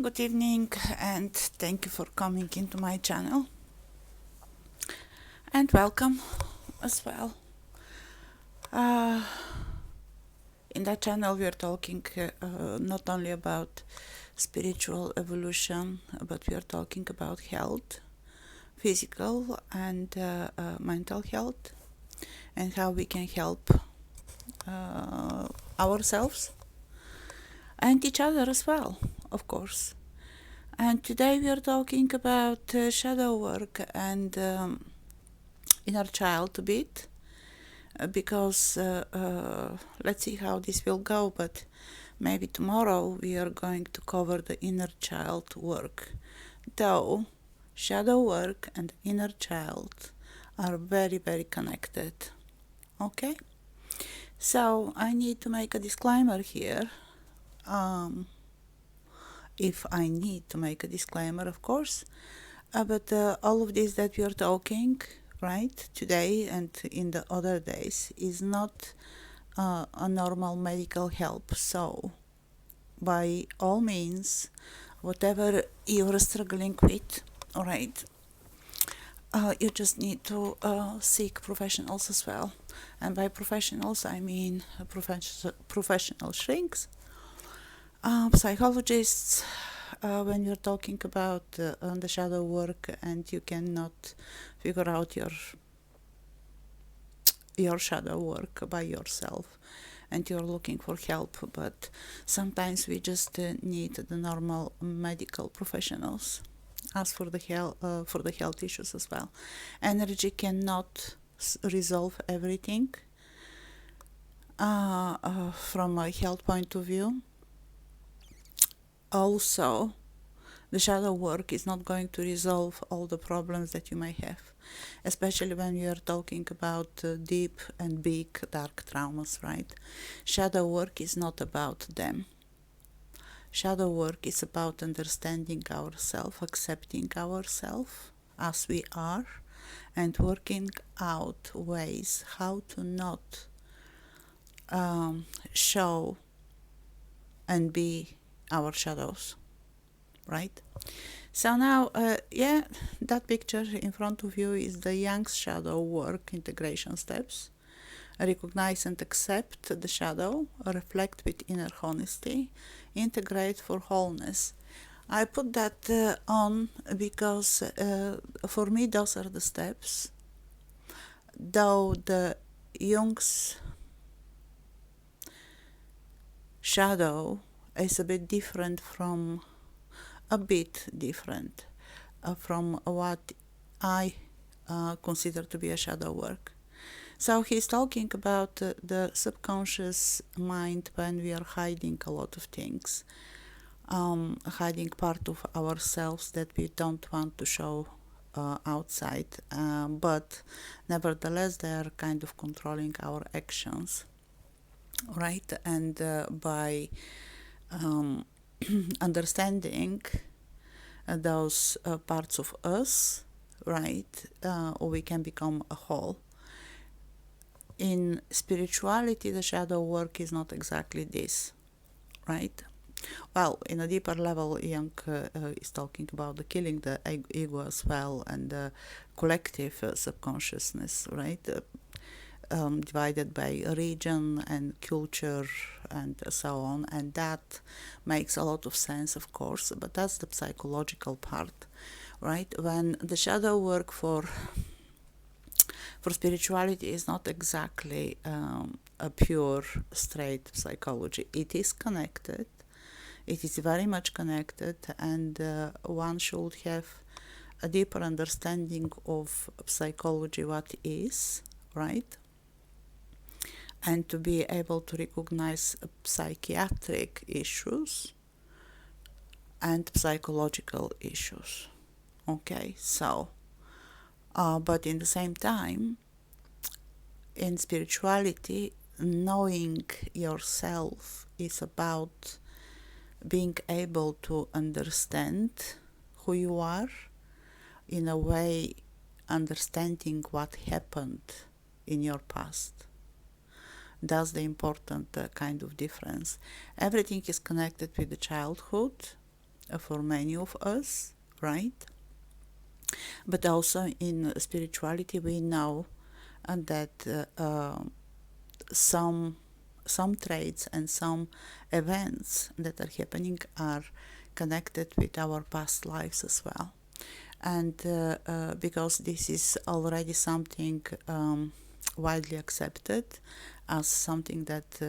Good evening, and thank you for coming into my channel. And welcome as well. In that channel, we are talking not only about spiritual evolution, but we are talking about health, physical and mental health, and how we can help ourselves and each other as well, of course. And today we are talking about shadow work and inner child a bit, because let's see how this will go, but maybe tomorrow we are going to cover the inner child work. Though shadow work and inner child are very, very connected. Okay? So I need to make a disclaimer here. If I need to make a disclaimer, of course. But all of this that we are talking, right, today and in the other days is not a normal medical help. So, by all means, whatever you're struggling with, all right, you just need to seek professionals as well. And by professionals, I mean professional shrinks, psychologists, when you're talking about the shadow work and you cannot figure out your shadow work by yourself and you're looking for help, but sometimes we just need the normal medical professionals. As for the health issues as well, energy cannot resolve everything from a health point of view. Also, the shadow work is not going to resolve all the problems that you may have, especially when we are talking about deep and big dark traumas, right? Shadow work is not about them. Shadow work is about understanding ourselves, accepting ourselves as we are, and working out ways how to not show and be our shadows, right? So now, that picture in front of you is the Young's shadow work integration steps. Recognize and accept the shadow, reflect with inner honesty, integrate for wholeness. I put that on because for me those are the steps. Though the Jung's shadow is a bit different from what I consider to be a shadow work. So he's talking about the subconscious mind when we are hiding a lot of things, hiding part of ourselves that we don't want to show outside, but nevertheless they are kind of controlling our actions, right? And by understanding those parts of us, right, we can become a whole. In spirituality, the shadow work is not exactly this, right? Well, in a deeper level, Jung is talking about the killing the ego as well, and the collective subconsciousness, right? Divided by region and culture and so on, and that makes a lot of sense, of course, but that's the psychological part, right? When the shadow work for spirituality is not exactly a pure straight psychology. It is connected, it is very much connected, and one should have a deeper understanding of psychology, what is, right? And to be able to recognize psychiatric issues and psychological issues. Okay, so, but in the same time, in spirituality, knowing yourself is about being able to understand who you are, in a way, understanding what happened in your past. That's the important kind of difference. Everything is connected with the childhood, for many of us, right? But also in spirituality, we know that some traits and some events that are happening are connected with our past lives as well. And because this is already something widely accepted as something that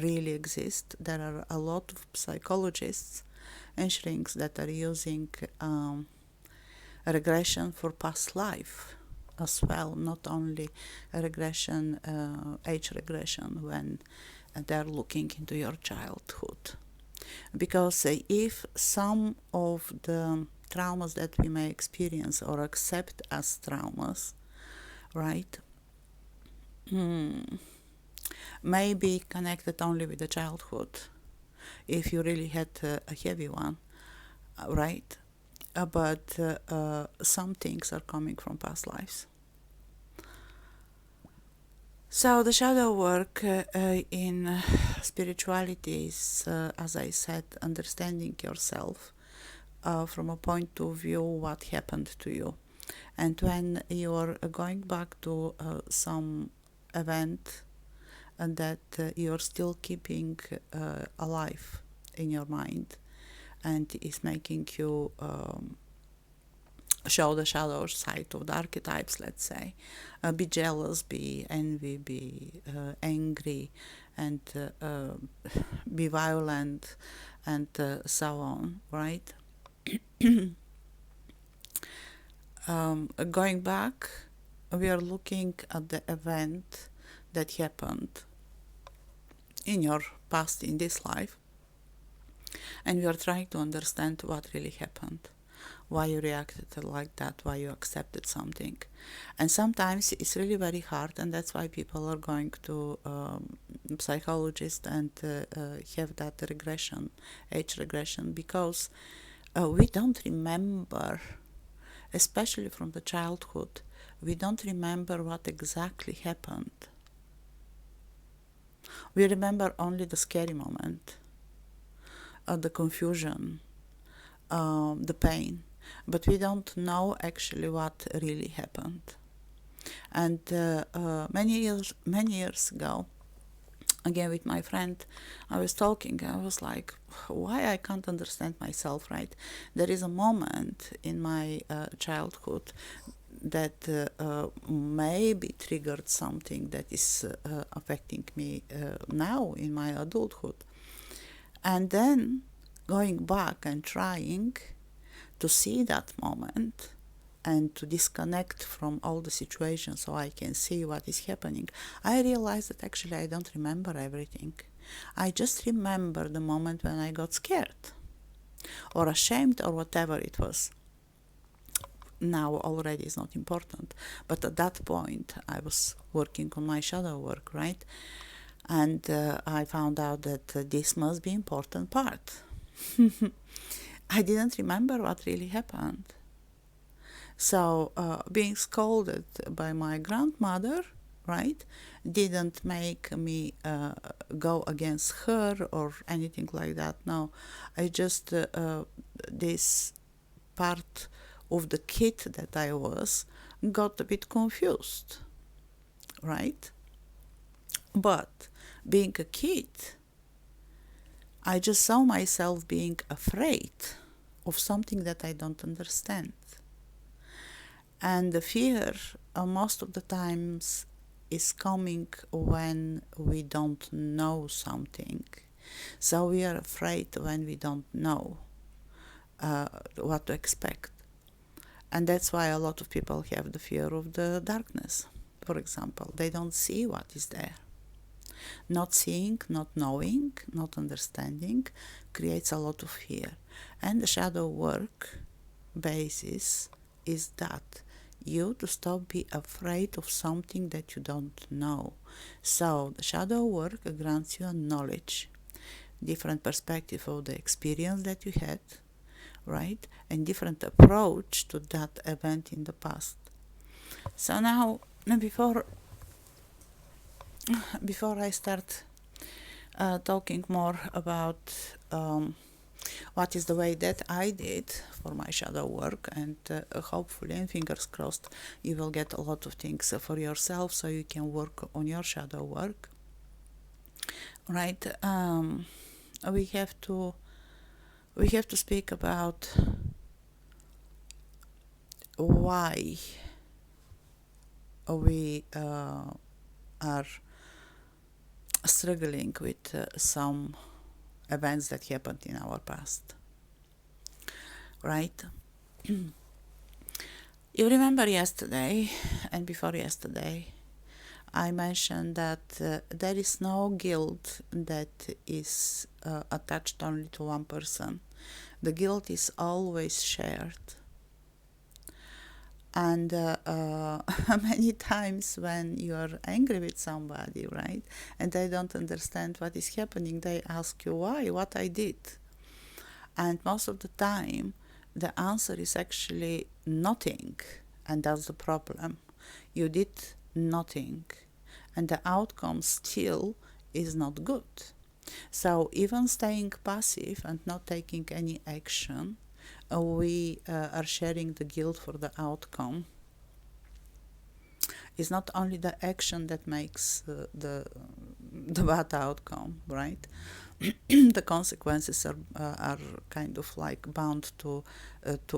really exists, there are a lot of psychologists and shrinks that are using regression for past life as well, not only a regression, age regression, when they're looking into your childhood. Because if some of the traumas that we may experience or accept as traumas, right, may be connected only with the childhood, if you really had a heavy one, right? But some things are coming from past lives. So the shadow work in spirituality is, as I said, understanding yourself from a point of view what happened to you. And when you're going back to some event and that you're still keeping alive in your mind and is making you show the shadow side of the archetypes, let's say, be jealous, be envy, be angry, and be violent, and so on, right? Going back, we are looking at the event that happened in your past, in this life, and we are trying to understand what really happened, why you reacted like that, why you accepted something. And sometimes it's really very hard, and that's why people are going to psychologists and have that regression, age regression, because we don't remember, especially from the childhood, we don't remember what exactly happened. We remember only the scary moment, the confusion, the pain, but we don't know actually what really happened. And many years ago, again with my friend, I was talking. I was like, why I can't understand myself, right? There is a moment in my childhood that maybe triggered something that is affecting me now in my adulthood. And then going back and trying to see that moment and to disconnect from all the situations so I can see what is happening, I realized that actually I don't remember everything. I just remember the moment when I got scared or ashamed or whatever it was. Now already is not important, but at that point I was working on my shadow work, right? And I found out that this must be important part. I didn't remember what really happened. So being scolded by my grandmother, right, didn't make me go against her or anything like that. No, I just, this part of the kid that I was got a bit confused, right? But being a kid, I just saw myself being afraid of something that I don't understand. And the fear, most of the times, is coming when we don't know something. So we are afraid when we don't know what to expect. And that's why a lot of people have the fear of the darkness, for example. They don't see what is there. Not seeing, not knowing, not understanding creates a lot of fear. And the shadow work basis is that you to stop be afraid of something that you don't know. So the shadow work grants you a knowledge, different perspective of the experience that you had, right? And different approach to that event in the past. So now, before I start talking more about what is the way that I did for my shadow work, and hopefully, and fingers crossed, you will get a lot of things for yourself so you can work on your shadow work, right? We have to speak about why we are struggling with some events that happened in our past, right? You remember yesterday and before yesterday, I mentioned that there is no guilt that is attached only to one person. The guilt is always shared. And many times when you are angry with somebody, right, and they don't understand what is happening, they ask you why, what I did. And most of the time, the answer is actually nothing. And that's the problem. You did nothing. And the outcome still is not good. So even staying passive and not taking any action, we are sharing the guilt for the outcome. It's not only the action that makes the bad outcome, right? The consequences are kind of like bound to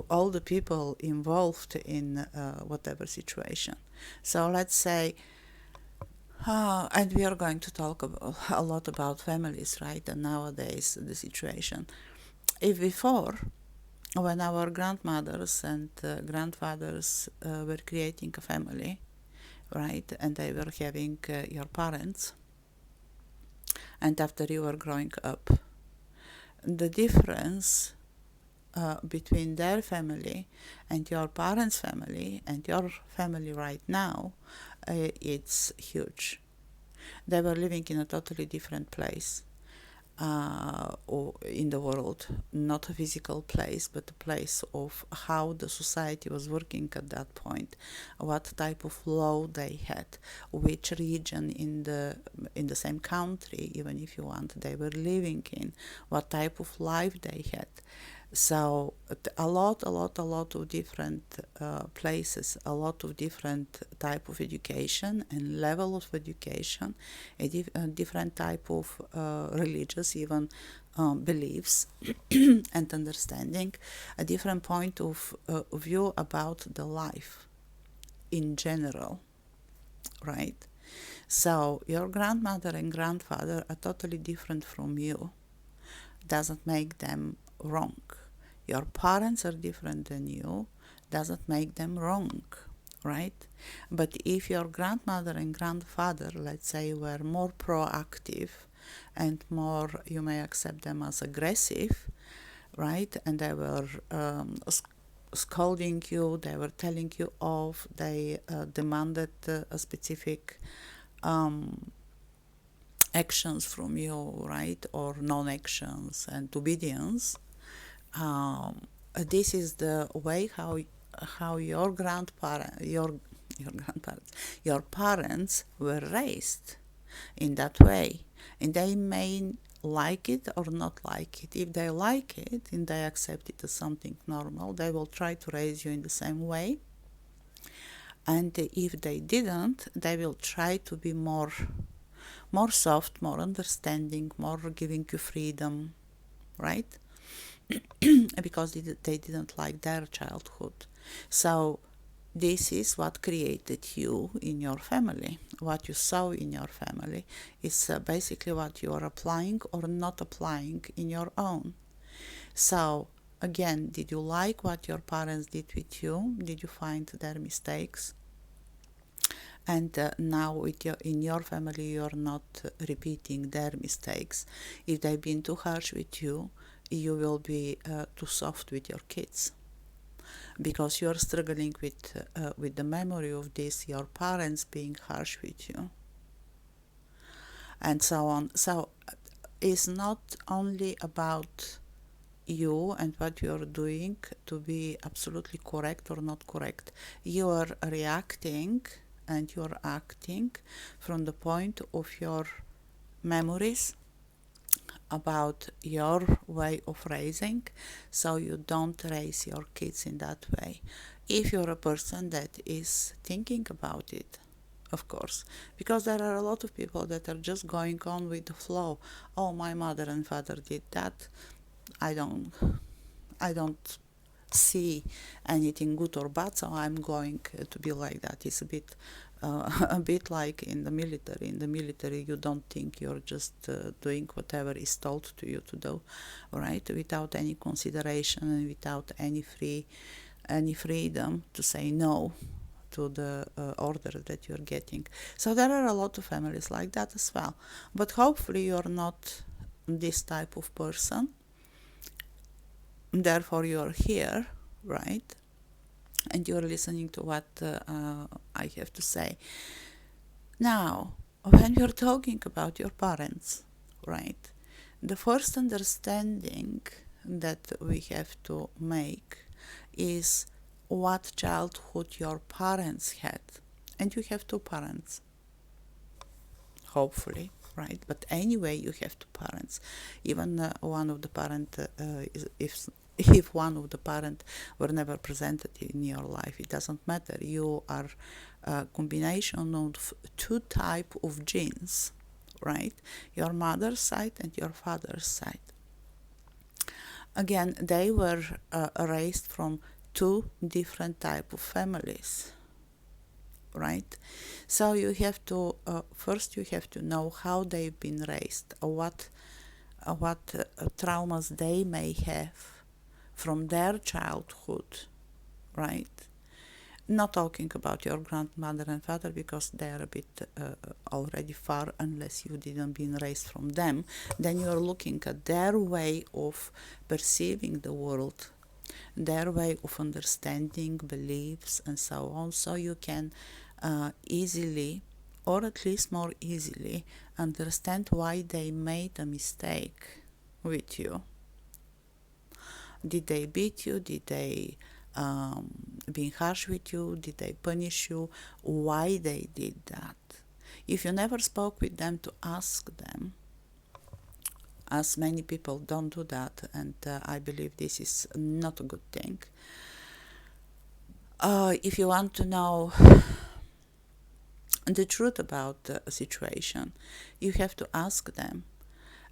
all the people involved in whatever situation. So let's say, and we are going to talk a lot about families, right? And nowadays the situation. If before, when our grandmothers and grandfathers were creating a family, right, and they were having your parents, and after you were growing up, the difference between their family and your parents' family and your family right now, it's huge. They were living in a totally different place. Or in the world, not a physical place, but a place of how the society was working at that point, what type of law they had, which region in the same country, even if you want, they were living in, what type of life they had. So a lot of different places, a lot of different type of education and level of education, a different type of religious even beliefs and understanding, a different point of view about the life in general, right? So your grandmother and grandfather are totally different from you. Doesn't make them wrong. Your parents are different than you, doesn't make them wrong, right? But if your grandmother and grandfather, let's say, were more proactive and more, you may accept them as aggressive, right? And they were scolding you, they were telling you off, they demanded a specific actions from you, right? Or non-actions and obedience. This is the way how your parents were raised in that way, and they may like it or not like it. If they like it and they accept it as something normal, they will try to raise you in the same way. And if they didn't, they will try to be more soft, more understanding, more giving you freedom, right? Because they didn't like their childhood. So this is what created you in your family. What you saw in your family is basically what you are applying or not applying in your own. So again, did you like what your parents did with you? Did you find their mistakes? And now in your family, you're not repeating their mistakes. If they've been too harsh with you, you will be too soft with your kids, because you're struggling with the memory of this, your parents being harsh with you, and so on. So it's not only about you and what you're doing to be absolutely correct or not correct. You are reacting and you're acting from the point of your memories, about your way of raising, so you don't raise your kids in that way. If you're a person that is thinking about it, of course, because there are a lot of people that are just going on with the flow. Oh, my mother and father did that. I don't see anything good or bad, so I'm going to be like that. It's a bit a bit like in the military. In the military, you don't think, you're just doing whatever is told to you to do, right? Without any consideration and without any freedom to say no to the order that you're getting. So there are a lot of families like that as well. But hopefully you're not this type of person. Therefore you're here, right? And you're listening to what I have to say. Now, when you're talking about your parents, right, the first understanding that we have to make is what childhood your parents had. And you have two parents, hopefully, right? But anyway, you have two parents. Even one of the parent, if one of the parent were never presented in your life, it doesn't matter. You are a combination of two type of genes, right? Your mother's side and your father's side. Again, they were raised from two different type of families, right? So you have to first you have to know how they've been raised, what traumas they may have from their childhood, right? Not talking about your grandmother and father, because they are a bit already far, unless you didn't been raised from them. Then you're looking at their way of perceiving the world, their way of understanding beliefs and so on, so you can easily, or at least more easily, understand why they made a mistake with you. Did they beat you? Did they be harsh with you? Did they punish you? Why they did that? If you never spoke with them to ask them, as many people don't do that, and I believe this is not a good thing. If you want to know the truth about the situation, you have to ask them.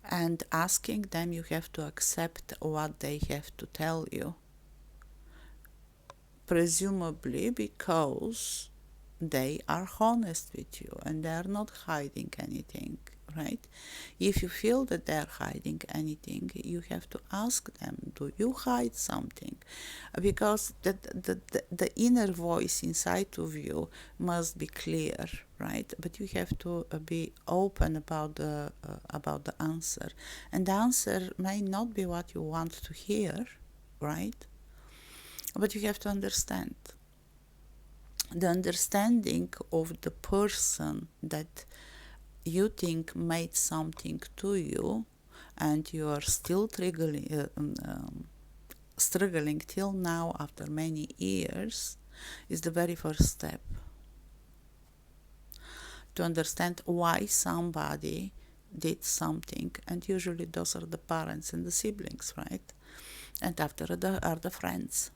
And asking them, you have to accept what they have to tell you. Presumably because they are honest with you and they are not hiding anything, right? If you feel that they are hiding anything, you have to ask them, do you hide something? Because the inner voice inside of you must be clear, right? But you have to be open about the answer. And the answer may not be what you want to hear, right? But you have to understand. The understanding of the person that you think made something to you, and you are still struggling till now after many years, is the very first step. To understand why somebody did something, and usually those are the parents and the siblings, right? And after are the friends.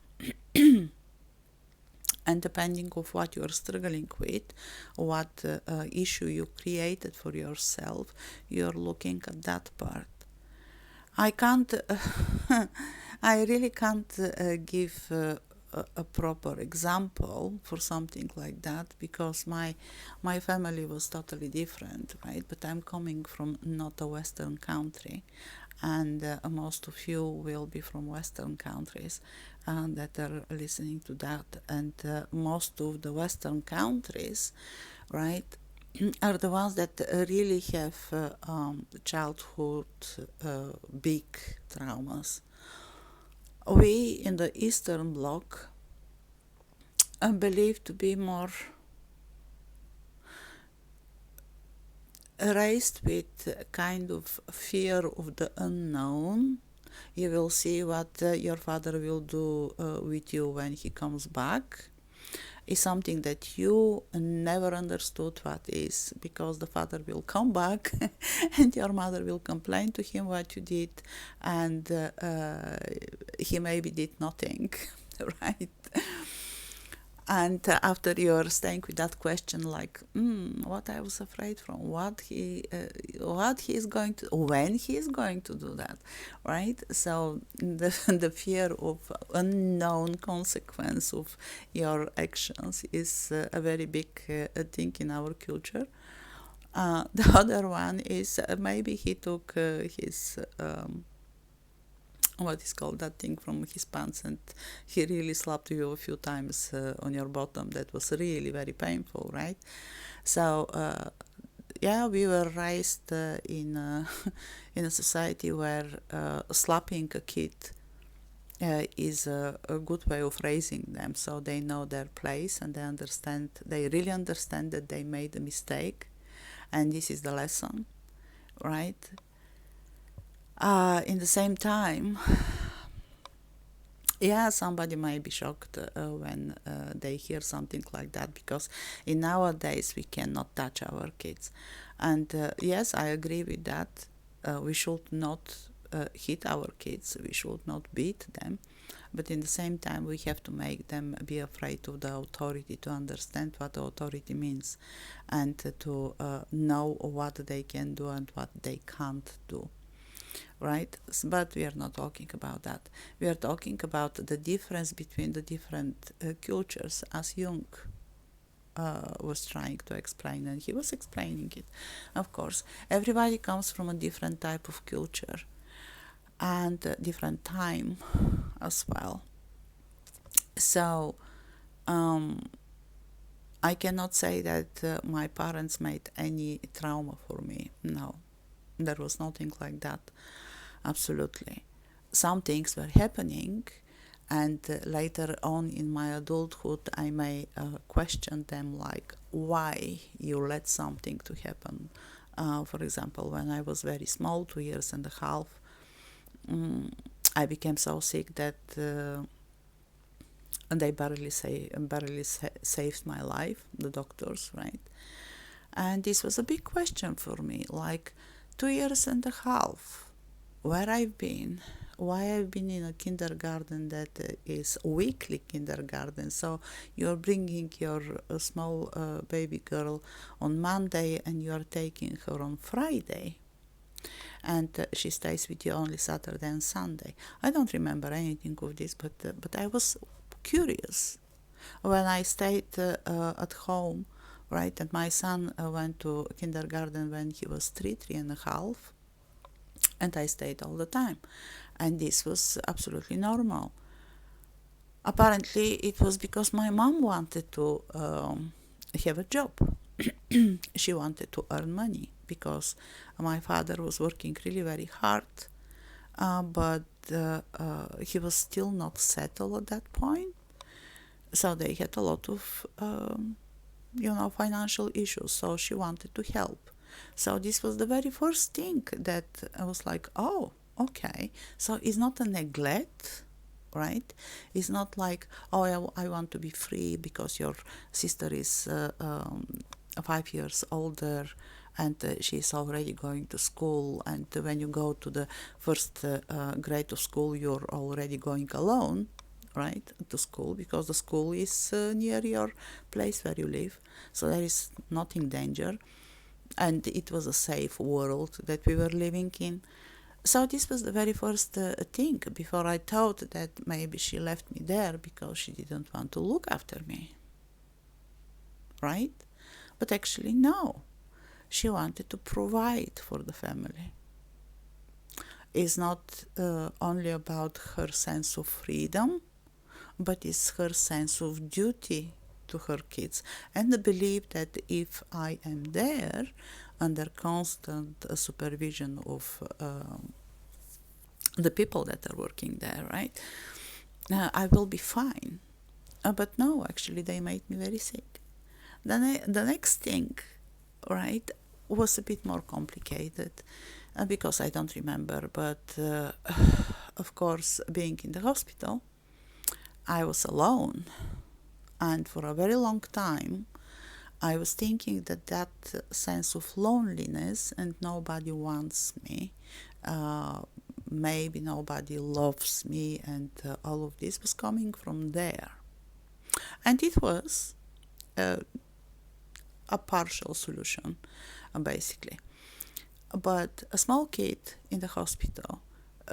And depending of what you're struggling with, what issue you created for yourself, you're looking at that part. I can't, I really can't give a proper example for something like that, because my family was totally different, right? But I'm coming from not a Western country, and most of you will be from Western countries that are listening to that, and most of the Western countries, right, are the ones that really have childhood big traumas. We in the Eastern Bloc believe to be more raised with kind of fear of the unknown. You will see what your father will do with you when he comes back. is something that you never understood what is, because the father will come back and your mother will complain to him what you did, and he maybe did nothing, right? And after you're staying with that question, like, what I was afraid from, what he is going to, when he is going to do that, right? So the fear of unknown consequence of your actions is a very big thing in our culture. The other one is maybe he took his what is called that thing from his pants, and he really slapped you a few times on your bottom. That was really very painful, right? So yeah, we were raised in in a society where slapping a kid is a good way of raising them, so they know their place and they really understand that they made a mistake, and this is the lesson, right? In the same time, yeah, somebody might be shocked when they hear something like that, because in nowadays we cannot touch our kids. And yes, I agree with that. We should not hit our kids, we should not beat them, but in the same time we have to make them be afraid of the authority, to understand what the authority means, and to know what they can do and what they can't do. Right? But we are not talking about that. We are talking about the difference between the different cultures, as Jung was trying to explain, and he was explaining it. Of course, everybody comes from a different type of culture and a different time as well. So I cannot say that my parents made any trauma for me. No, there was nothing like that. Absolutely. Some things were happening, and later on in my adulthood, I may question them, like, why you let something to happen. For example, when I was very small, 2 years and a half, I became so sick that and they barely saved my life, the doctors, right? And this was a big question for me, like, 2 years and a half. Where I've been, why I've been in a kindergarten that is weekly kindergarten. So you're bringing your small baby girl on Monday and you are taking her on Friday. And she stays with you only Saturday and Sunday. I don't remember anything of this, but I was curious. When I stayed at home, right, and my son went to kindergarten when he was 3.5, and I stayed all the time, and this was absolutely normal. Apparently it was because my mom wanted to have a job. She wanted to earn money, because my father was working really very hard, but he was still not settled at that point, so they had a lot of financial issues, so she wanted to help. So this was the very first thing that I was like, oh, okay. So it's not a neglect, right? It's not like, oh, I want to be free because your sister is 5 years older and she's already going to school. And when you go to the first grade of school, you're already going alone, right, to school, because the school is near your place where you live. So there is nothing danger. And it was a safe world that we were living in. So this was the very first thing, before I thought that maybe she left me there because she didn't want to look after me, right? But actually, no. She wanted to provide for the family. It's not only about her sense of freedom, but it's her sense of duty to her kids, and the belief that if I am there under constant supervision of the people that are working there, right, I will be fine. But no, actually they made me very sick. The next thing, right, was a bit more complicated, because I don't remember, but of course, being in the hospital, I was alone. And for a very long time, I was thinking that that sense of loneliness and nobody wants me, uh, maybe nobody loves me, and all of this was coming from there. And it was uh, a partial solution, basically. But a small kid in the hospital,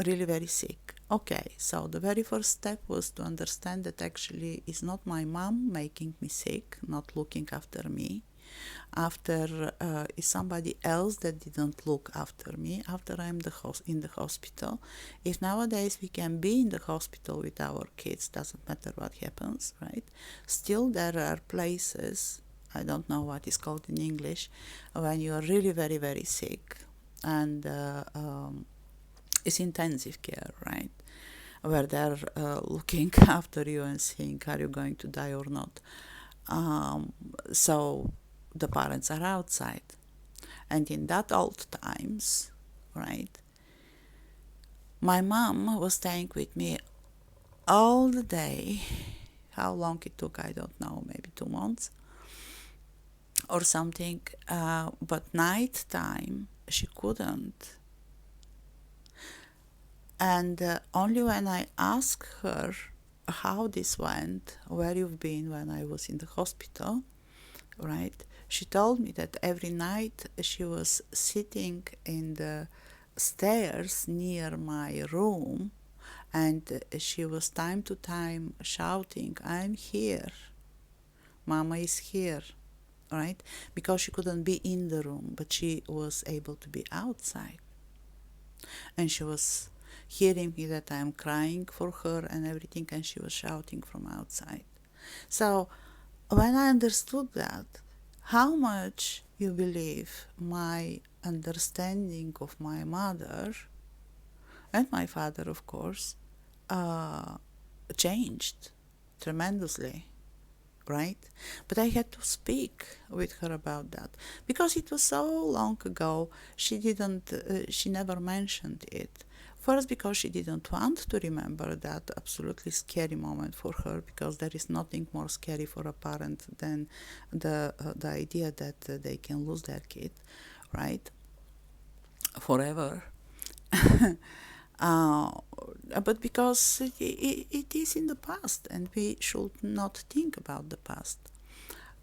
really very sick. Okay, so the very first step was to understand that actually it's not my mom making me sick, not looking after me. After is somebody else that didn't look after me after I'm in the hospital. If nowadays we can be in the hospital with our kids, doesn't matter what happens, right? Still there are places, I don't know what is called in English, when you are really very, very sick, and it's intensive care, right? Where they're looking after you and seeing are you going to die or not. So the parents are outside. And in that old times, right, my mom was staying with me all the day. How long it took, I don't know, maybe 2 months or something. But night time, she couldn't. And only when I asked her how this went, where you've been when I was in the hospital, right? She told me that every night she was sitting in the stairs near my room, and she was time to time shouting, I'm here, Mama is here, right? Because she couldn't be in the room, but she was able to be outside. And she was hearing me that I'm crying for her and everything, and she was shouting from outside. So when I understood that, how much you believe my understanding of my mother and my father, of course, uh, changed tremendously, right? But I had to speak with her about that because it was so long ago. She never mentioned it. First, because she didn't want to remember that absolutely scary moment for her, because there is nothing more scary for a parent than the idea that they can lose their kid, right? Forever. uh, but because it is in the past, and we should not think about the past.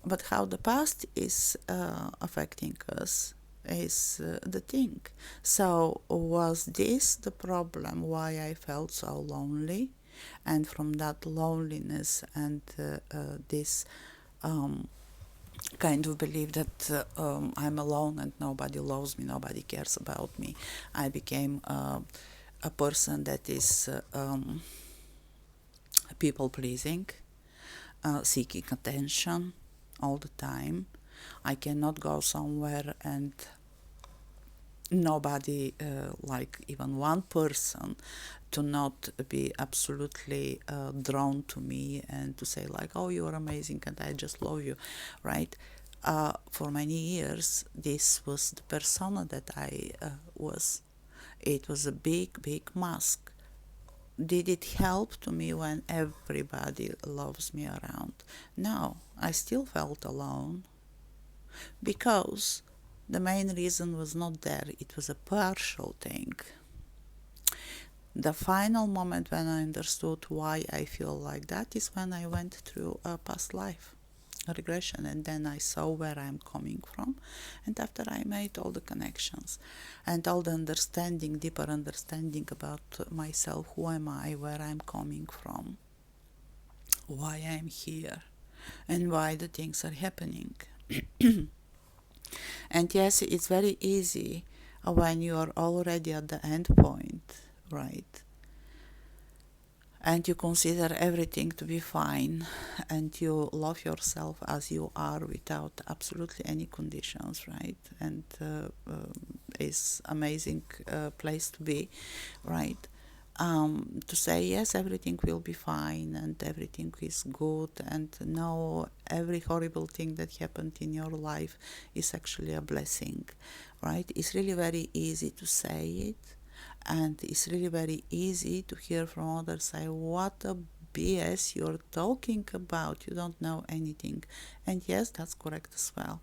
But how the past is affecting us is the thing. So, was this the problem why I felt so lonely? And from that loneliness and this kind of belief that I'm alone and nobody loves me, nobody cares about me, I became a person that is people pleasing, seeking attention all the time. I cannot go somewhere and nobody, like even one person, to not be absolutely drawn to me and to say like, oh, you're amazing and I just love you, right? For many years, this was the persona that I was. It was a big, big mask. Did it help to me when everybody loves me around? No, I still felt alone because the main reason was not there. It was a partial thing. The final moment when I understood why I feel like that is when I went through a past life regression, and then I saw where I'm coming from, and after I made all the connections and all the understanding, deeper understanding about myself, who am I, where I'm coming from, why I'm here, and why the things are happening. And yes, it's very easy when you are already at the end point, right? And you consider everything to be fine, and you love yourself as you are without absolutely any conditions, right? And it's amazing place to be, right? To say yes, everything will be fine and everything is good, and no, every horrible thing that happened in your life is actually a blessing, right? It's really very easy to say it, and it's really very easy to hear from others say, what a BS you're talking about? You don't know anything. And yes, that's correct as well.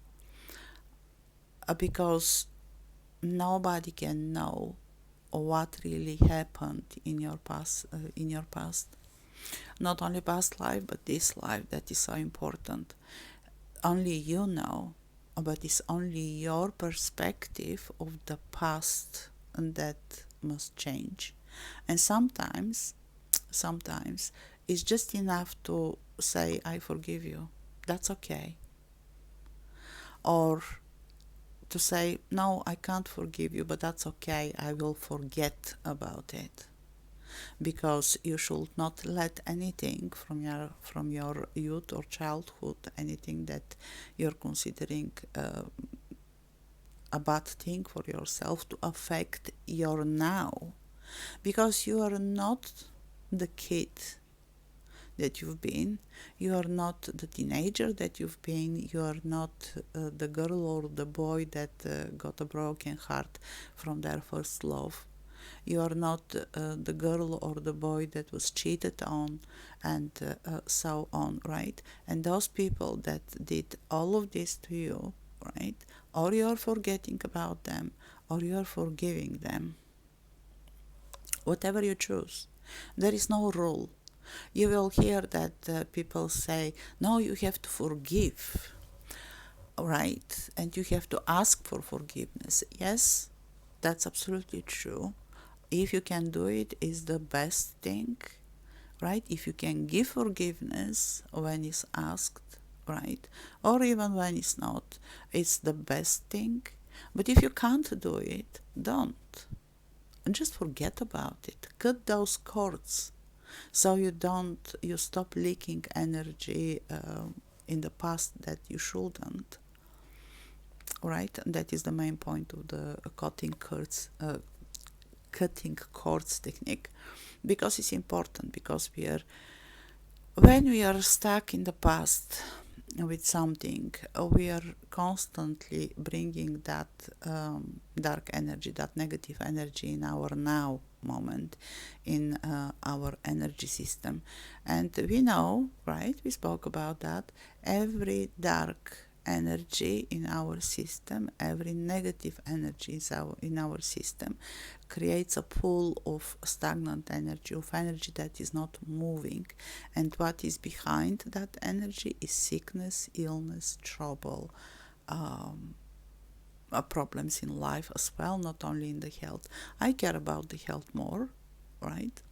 Because nobody can know what really happened in your past. Not only past life, but this life that is so important. Only you know, but it's only your perspective of the past and that must change. And sometimes it's just enough to say, I forgive you. That's okay. Or to say, no, I can't forgive you, but that's okay. I will forget about it. Because you should not let anything from your youth or childhood, anything that you're considering a bad thing for yourself, to affect your now, because you are not the kid that you've been, you are not the teenager that you've been, you are not the girl or the boy that got a broken heart from their first love. You are not the girl or the boy that was cheated on, and so on, right? And those people that did all of this to you, right? Or you are forgetting about them, or you are forgiving them. Whatever you choose. There is no rule. You will hear that people say, no, you have to forgive, right? And you have to ask for forgiveness. Yes, that's absolutely true. If you can do it, is the best thing, right? If you can give forgiveness when it's asked, right? Or even when it's not, it's the best thing. But if you can't do it, don't. And just forget about it. Cut those cords so you stop leaking energy in the past that you shouldn't, right? And that is the main point of the cutting cords technique, because it's important, because when we are stuck in the past with something, we are constantly bringing that dark energy, that negative energy in our now moment, in our energy system. And we know, right, we spoke about that, every dark energy in our system, every negative energy in our system creates a pool of stagnant energy, of energy that is not moving. And what is behind that energy is sickness, illness, trouble, problems in life as well, not only in the health. I care about the health more, right?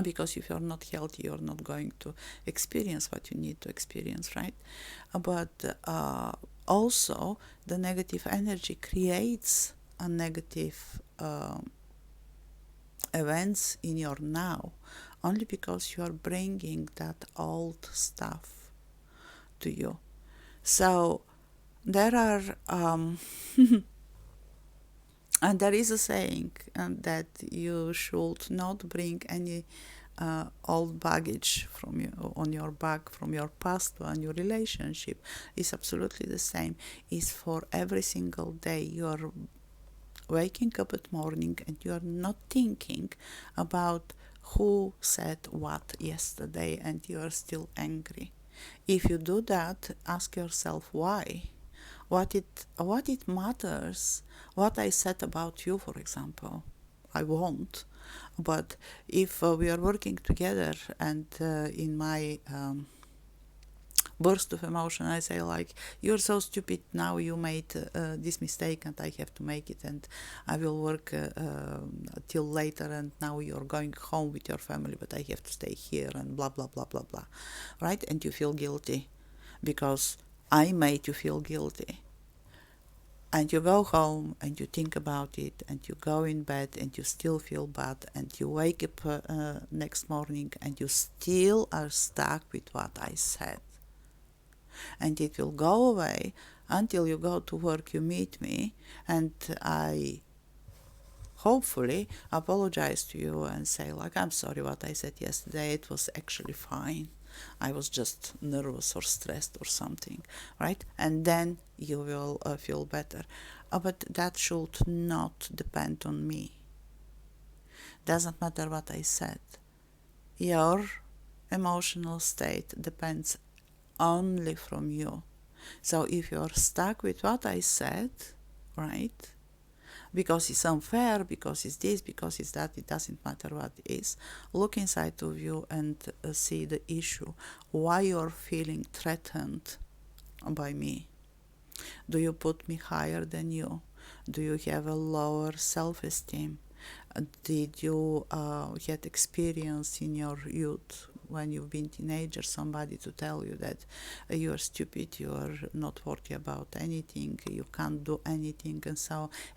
Because if you're not healthy, you're not going to experience what you need to experience, right? But also, the negative energy creates a negative events in your now, only because you are bringing that old stuff to you. So there are and there is a saying that you should not bring any old baggage from you on your back from your past to a new relationship. Is absolutely the same. Is for every single day you are waking up at morning and you are not thinking about who said what yesterday and you are still angry. If you do that, ask yourself why. What it matters, what I said about you, for example. I won't. But if we are working together and in my burst of emotion I say, like, you're so stupid, now you made this mistake and I have to make it, and I will work till later, and now you're going home with your family but I have to stay here, and blah blah blah blah blah, right? And you feel guilty because I made you feel guilty. And you go home and you think about it and you go in bed and you still feel bad, and you wake up next morning and you still are stuck with what I said. And it will go away until you go to work, you meet me, and I hopefully apologize to you and say, like, I'm sorry what I said yesterday, it was actually fine. I was just nervous or stressed or something, right? And then you will feel better. But that should not depend on me. Doesn't matter what I said. Your emotional state depends only from you. So if you're stuck with what I said, right, because it's unfair, because it's this, because it's that, it doesn't matter what it is, look inside of you and see the issue. Why you're feeling threatened by me? Do you put me higher than you? Do you have a lower self-esteem? Did you get experience in your youth when you've been teenager, somebody to tell you that you are stupid, you are not worthy about anything, you can't do anything,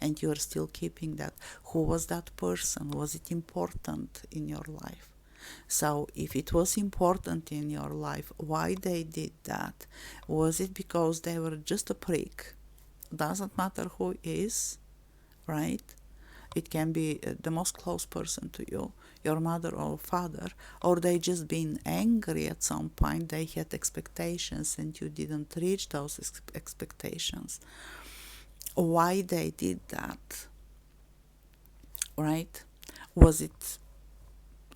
and you are still keeping that? Who was that person? Was it important in your life? So if it was important in your life, why they did that? Was it because they were just a prick? Doesn't matter who is, right? It can be the most close person to you, your mother or father, or they just been angry at some point. They had expectations and you didn't reach those expectations. Why they did that, right? Was it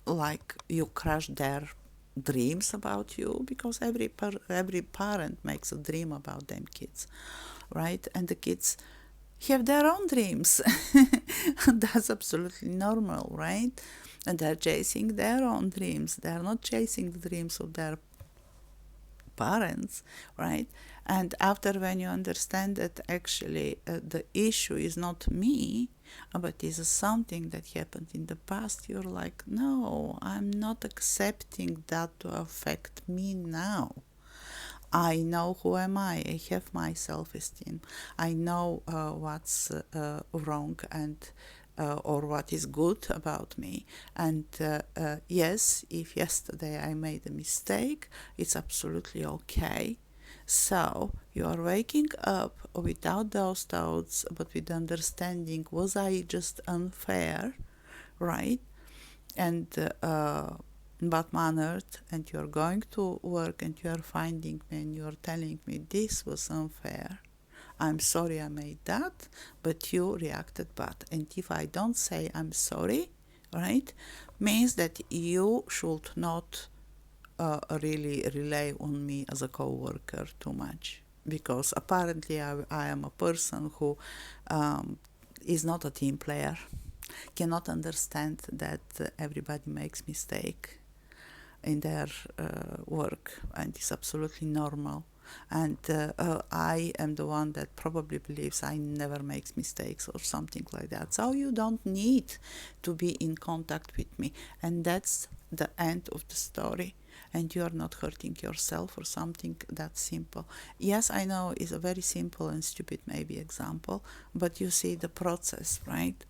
like you crushed their dreams about you? Because every parent makes a dream about them kids, right? And the kids have their own dreams. That's absolutely normal, right? And they're chasing their own dreams. They're not chasing the dreams of their parents, right? And after, when you understand that actually the issue is not me, but is something that happened in the past, you're like, no, I'm not accepting that to affect me now. I know who am I have my self-esteem. I know what's wrong and or what is good about me. And yes, if yesterday I made a mistake, it's absolutely okay. So you are waking up without those thoughts, but with understanding, was I just unfair, right? And what mannered, and you're going to work and you're finding me and you're telling me this was unfair. I'm sorry I made that, but you reacted bad. And if I don't say I'm sorry, right, means that you should not really rely on me as a co-worker too much. Because apparently I am a person who is not a team player, cannot understand that everybody makes mistake in their work, and it's absolutely normal. And I am the one that probably believes I never makes mistakes or something like that. So you don't need to be in contact with me, and that's the end of the story. And you are not hurting yourself or something that simple. Yes, I know it's a very simple and stupid maybe example, but you see the process, right?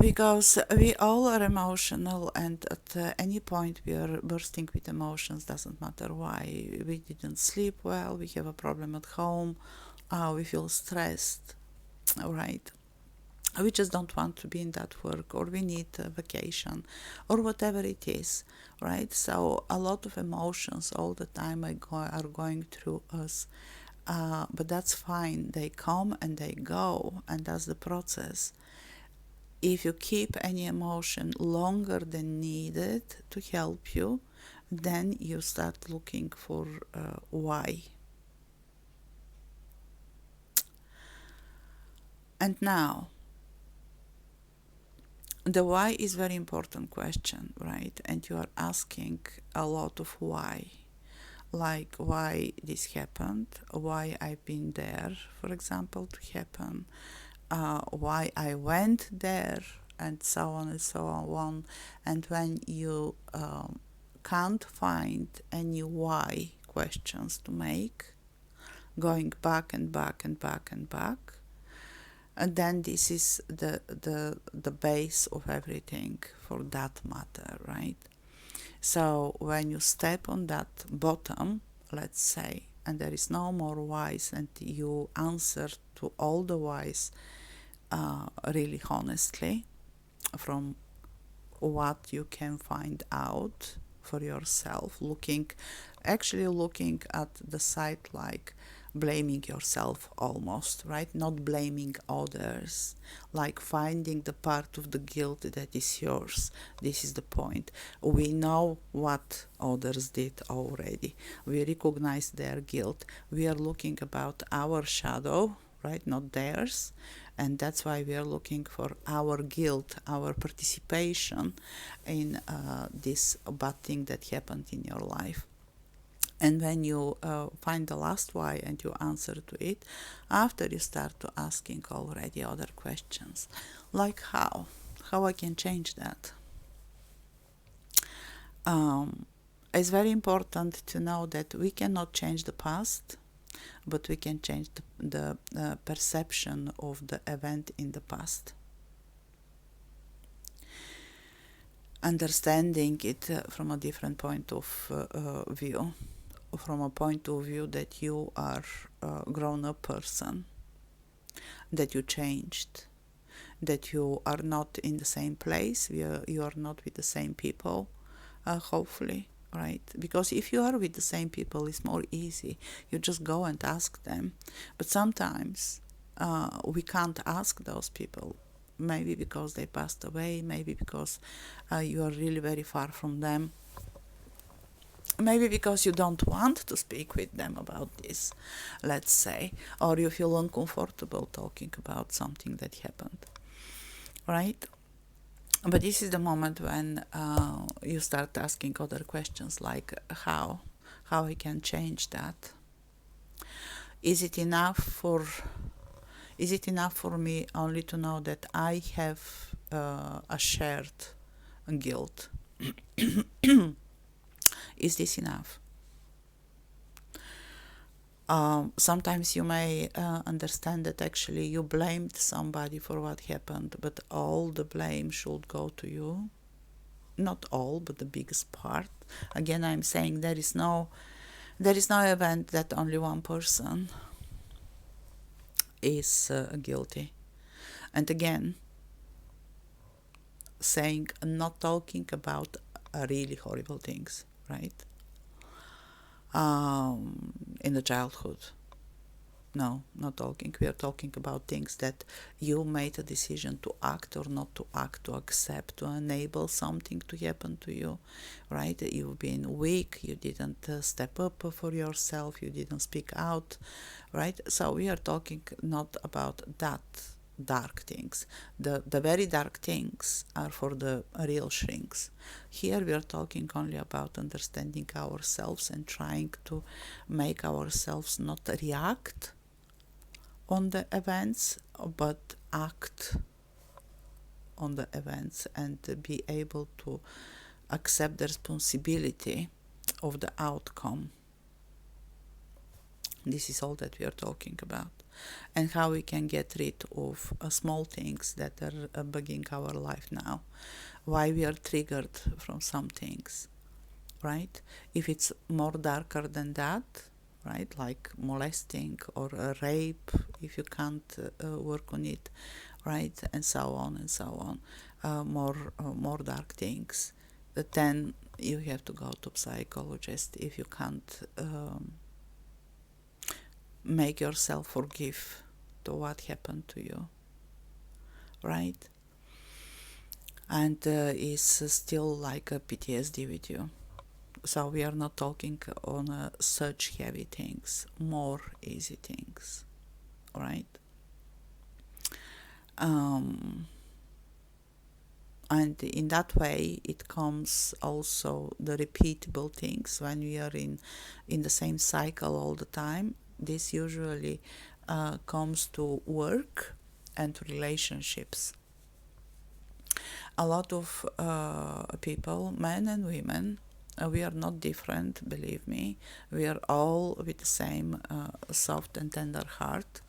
Because we all are emotional, and at any point we are bursting with emotions, doesn't matter why. We didn't sleep well, we have a problem at home, we feel stressed, right? We just don't want to be in that work, or we need a vacation, or whatever it is, right? So a lot of emotions all the time are going through us, but that's fine. They come and they go, and that's the process. If you keep any emotion longer than needed to help you, then you start looking for why. And now, the why is very important question, right? And you are asking a lot of why. Like why this happened, why I've been there, for example, to happen, why I went there, and so on and so on. And when you can't find any why questions to make, going back and back and back and back, and then this is the base of everything for that matter, right? So when you step on that bottom, let's say, and there is no more whys, and you answer to all the whys really honestly from what you can find out for yourself, looking at the site like blaming yourself almost, right? Not blaming others, like finding the part of the guilt that is yours. This is the point. We know what others did already. We recognize their guilt. We are looking about our shadow, right? Not theirs. And that's why we are looking for our guilt, our participation in this bad thing that happened in your life. And when you find the last why and you answer to it, after you start to asking already other questions, like how I can change that. It's very important to know that we cannot change the past, but we can change the perception of the event in the past. Understanding it from a different point of view, from a point of view that you are a grown-up person, that you changed, that you are not in the same place, you are not with the same people, hopefully, right? Because if you are with the same people, it's more easy. You just go and ask them. But sometimes we can't ask those people, maybe because they passed away, maybe because you are really very far from them, maybe because you don't want to speak with them about this, let's say, or you feel uncomfortable talking about something that happened, right? But this is the moment when you start asking other questions like how I can change that. Is it enough for me only to know that I have a shared guilt? Is this enough? Sometimes you may understand that actually you blamed somebody for what happened, but all the blame should go to you. Not all, but the biggest part. Again, I'm saying there is no event that only one person is guilty. And again, saying, not talking about really horrible things, right? In the childhood. No, not talking. We are talking about things that you made a decision to act or not to act, to accept, to enable something to happen to you, right? You've been weak, you didn't step up for yourself, you didn't speak out, right? So we are talking not about that dark things. The very dark things are for the real shrinks. Here we are talking only about understanding ourselves and trying to make ourselves not react on the events, but act on the events and be able to accept the responsibility of the outcome. This is all that we are talking about. And how we can get rid of small things that are bugging our life now. Why we are triggered from some things, right? If it's more darker than that, right, like molesting or a rape, if you can't work on it, right, and so on and so on, more dark things, then you have to go to psychologist if you can't make yourself forgive to what happened to you, right? And is still like a PTSD with you. So we are not talking on such heavy things, more easy things, right? And in that way, it comes also the repeatable things when we are in the same cycle all the time. This usually comes to work and relationships. A lot of people, men and women, we are not different, believe me. We are all with the same soft and tender heart,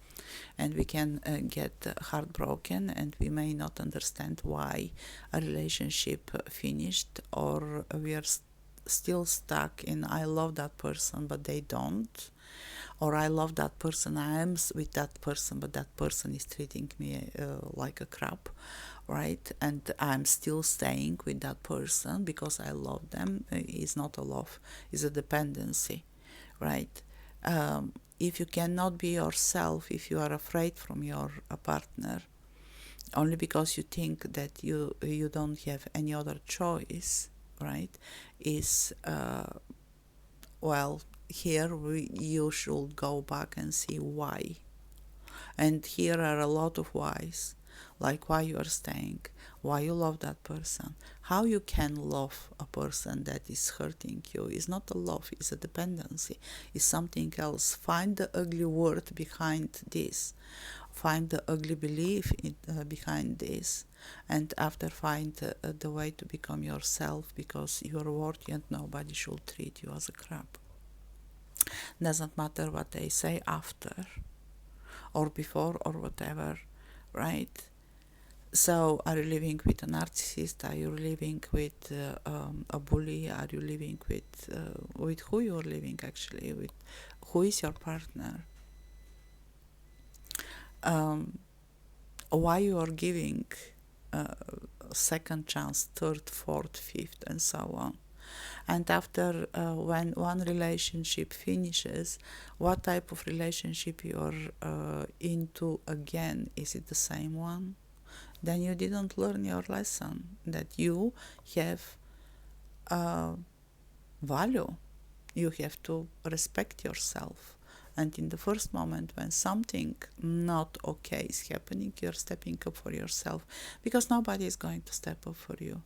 and we can get heartbroken, and we may not understand why a relationship finished, or we are still stuck in I love that person but they don't, or I love that person, I am with that person, but that person is treating me like a crap, right? And I'm still staying with that person because I love them. It's not a love, it's a dependency, right? if you cannot be yourself, if you are afraid from your partner, only because you think that you don't have any other choice, right? Is well, here you should go back and see why. And here are a lot of whys, like why you are staying, why you love that person. How you can love a person that is hurting you is not a love, it's a dependency, it's something else. Find the ugly word behind this. Find the ugly belief behind this. And after find the way to become yourself, because you are worthy and nobody should treat you as a crap. Doesn't matter what they say after or before or whatever, right? So, are you living with a narcissist? Are you living with a bully? Are you living with who you are living actually? With who is your partner? Why you are giving second chance, third, fourth, fifth, and so on? And after when one relationship finishes, what type of relationship you're into again? Is it the same one? Then you didn't learn your lesson, that you have value. You have to respect yourself. And in the first moment when something not okay is happening, you're stepping up for yourself, because nobody is going to step up for you.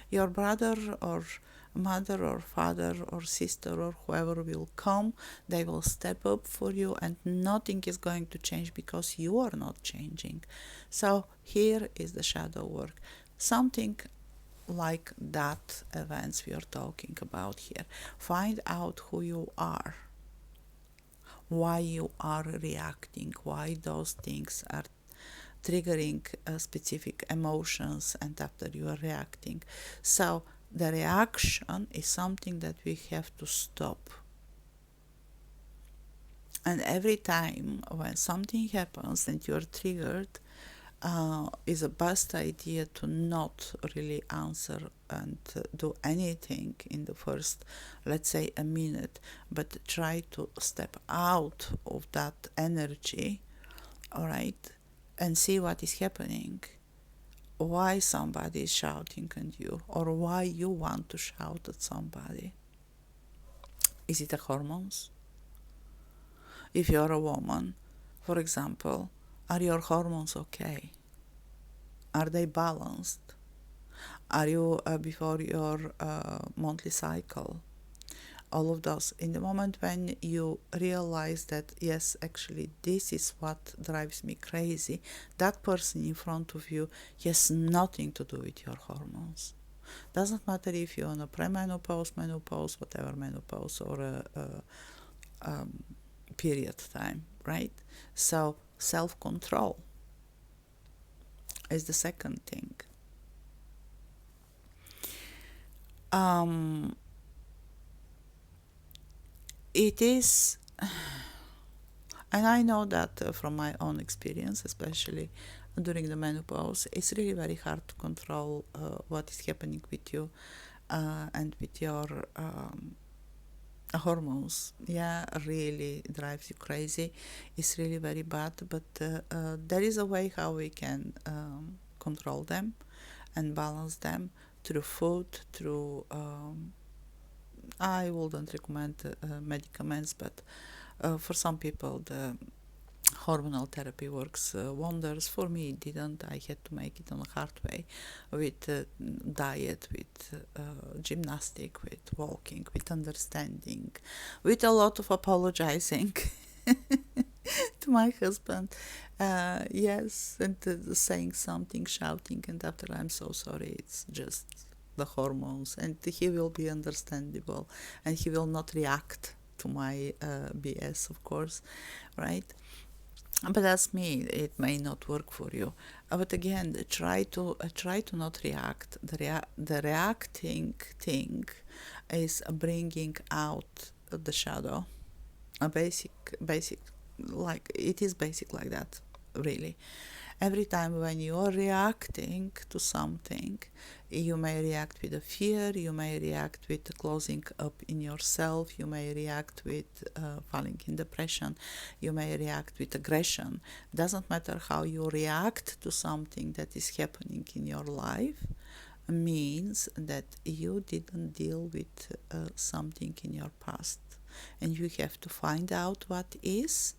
Your brother or mother or father or sister or whoever will come, they will step up for you, and nothing is going to change because you are not changing. So here is the shadow work. Something like that events we are talking about here. Find out who you are, why you are reacting, why those things are triggering specific emotions, and after you are reacting. So the reaction is something that we have to stop. And every time when something happens and you're triggered, is a best idea to not really answer and do anything in the first, let's say, a minute, but try to step out of that energy, all right, and see what is happening. Why somebody is shouting at you, or why you want to shout at somebody. Is it the hormones? If you're a woman, for example, are your hormones okay? Are they balanced? Are you before your monthly cycle? All of those. In the moment when you realize that, yes, actually, this is what drives me crazy, that person in front of you has nothing to do with your hormones. Doesn't matter if you're on a premenopause, menopause, whatever menopause, or a period time, right? So self-control is the second thing. It is, and I know that from my own experience, especially during the menopause, it's really very hard to control what is happening with you and with your hormones. Yeah, really drives you crazy. It's really very bad, but there is a way how we can control them and balance them through food, through I wouldn't recommend medicaments, but for some people the hormonal therapy works wonders. For me it didn't. I had to make it on a hard way, with diet, with gymnastic, with walking, with understanding, with a lot of apologizing to my husband. Yes, and saying something, shouting, and after, I'm so sorry, it's just the hormones, and he will be understandable, and he will not react to my BS, of course, right? But that's me. It may not work for you. But again, try to not react. The reacting thing is bringing out the shadow. A basic, like it is basic like that, really. Every time when you are reacting to something, you may react with a fear, you may react with closing up in yourself, you may react with falling in depression, you may react with aggression. Doesn't matter how you react to something that is happening in your life, means that you didn't deal with something in your past. And you have to find out what is,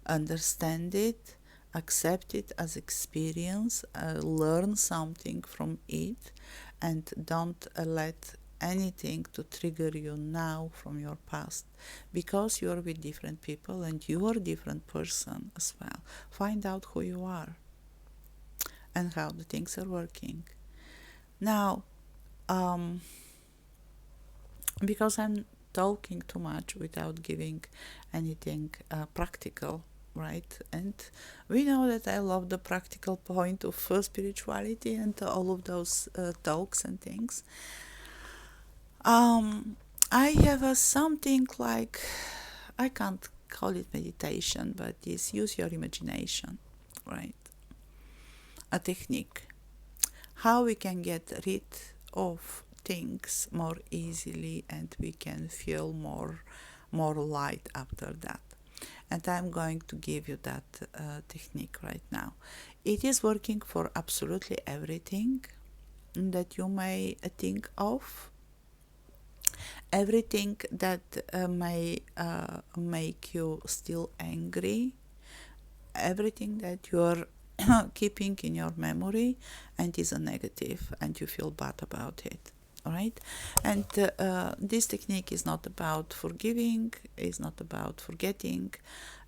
understand it, accept it as experience, learn something from it, and don't let anything to trigger you now from your past, because you are with different people and you are a different person as well. Find out who you are and how the things are working. Now, because I'm talking too much without giving anything practical, right? And we know that I love the practical point of spirituality and all of those talks and things. I have something like, I can't call it meditation, but it's use your imagination, right? A technique. How we can get rid of things more easily and we can feel more light after that. And I'm going to give you that technique right now. It is working for absolutely everything that you may think of, everything that may make you still angry, everything that you're keeping in your memory and is a negative and you feel bad about it. All right, and this technique is not about forgiving, is not about forgetting,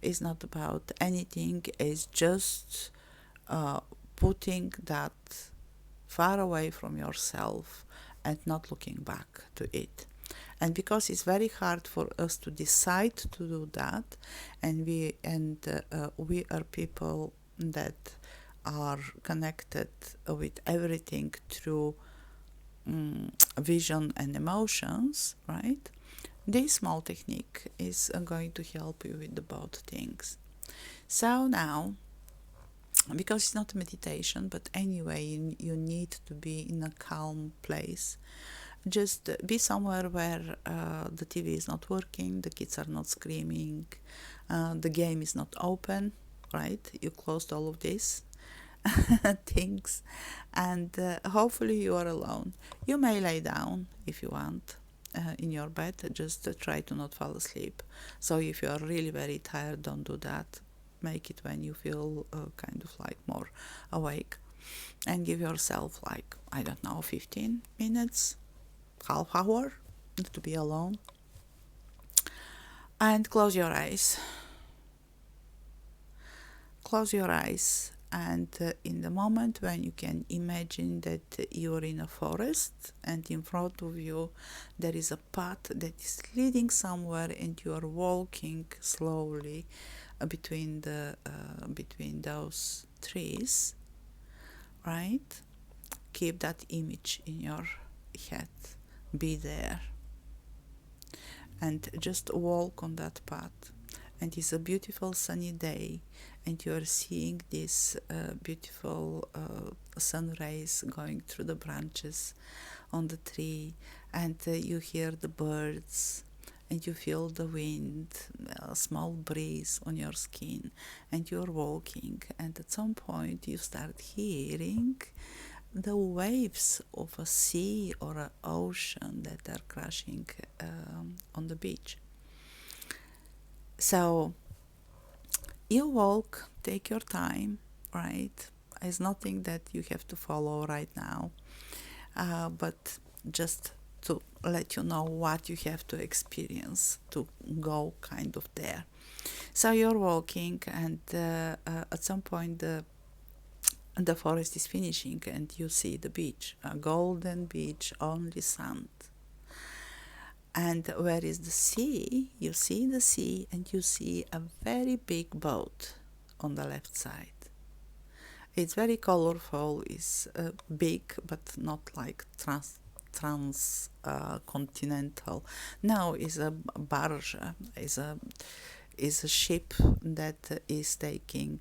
is not about anything, is just putting that far away from yourself and not looking back to it. And because it's very hard for us to decide to do that, and we are people that are connected with everything through vision and emotions, right? This small technique is going to help you with the both things. So now, because it's not a meditation, but anyway, you need to be in a calm place. Just be somewhere where the TV is not working, the kids are not screaming, the game is not open, right? You closed all of this things, and hopefully you are alone. You may lay down if you want in your bed, just try to not fall asleep. So if you are really very tired, don't do that. Make it when you feel kind of like more awake, and give yourself like, I don't know, 15 minutes, half hour to be alone, and close your eyes. Close your eyes, and in the moment when you can imagine that you are in a forest and in front of you there is a path that is leading somewhere and you are walking slowly between those trees, right? Keep that image in your head. Be there and just walk on that path. And it's a beautiful sunny day, and you are seeing this beautiful sun rays going through the branches on the tree, and you hear the birds, and you feel the wind, a small breeze on your skin, and you're walking, and at some point you start hearing the waves of a sea or an ocean that are crashing on the beach. So you walk, take your time, right? It's nothing that you have to follow right now, but just to let you know what you have to experience to go kind of there. So you're walking, and at some point the forest is finishing, and you see the beach, a golden beach, only sand. And where is the sea? You see the sea, and you see a very big boat on the left side. It's very colorful, it's big, but not like transcontinental. No, it's a barge, is a ship that is taking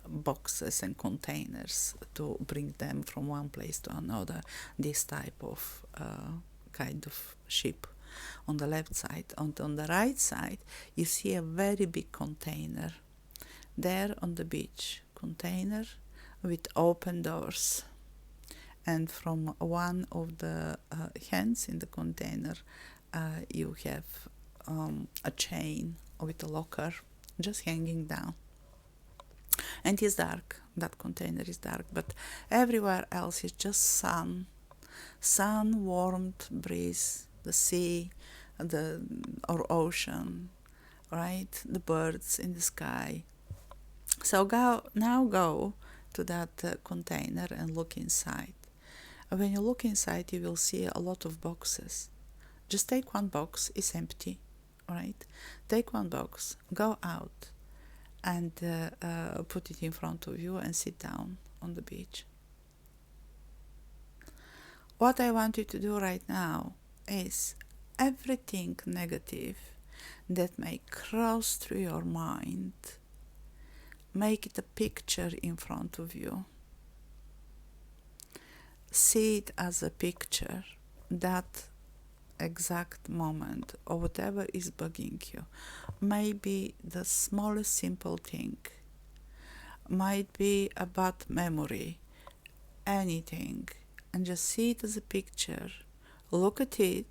boxes and containers to bring them from one place to another. This type of kind of ship on the left side. And on the right side, you see a very big container. There on the beach, container with open doors. And from one of the hands in the container, you have a chain with a locker just hanging down. And it's dark. That container is dark, but everywhere else is just sun, warmth, breeze, the sea, or ocean, right? The birds in the sky. So go to that container and look inside. When you look inside, you will see a lot of boxes. Just take one box, it's empty, right? Take one box, go out, and put it in front of you and sit down on the beach. What I want you to do right now is everything negative that may cross through your mind, make it a picture in front of you. See it as a picture, that exact moment or whatever is bugging you. Maybe the smallest simple thing, might be a bad memory, anything, and just see it as a picture. Look at it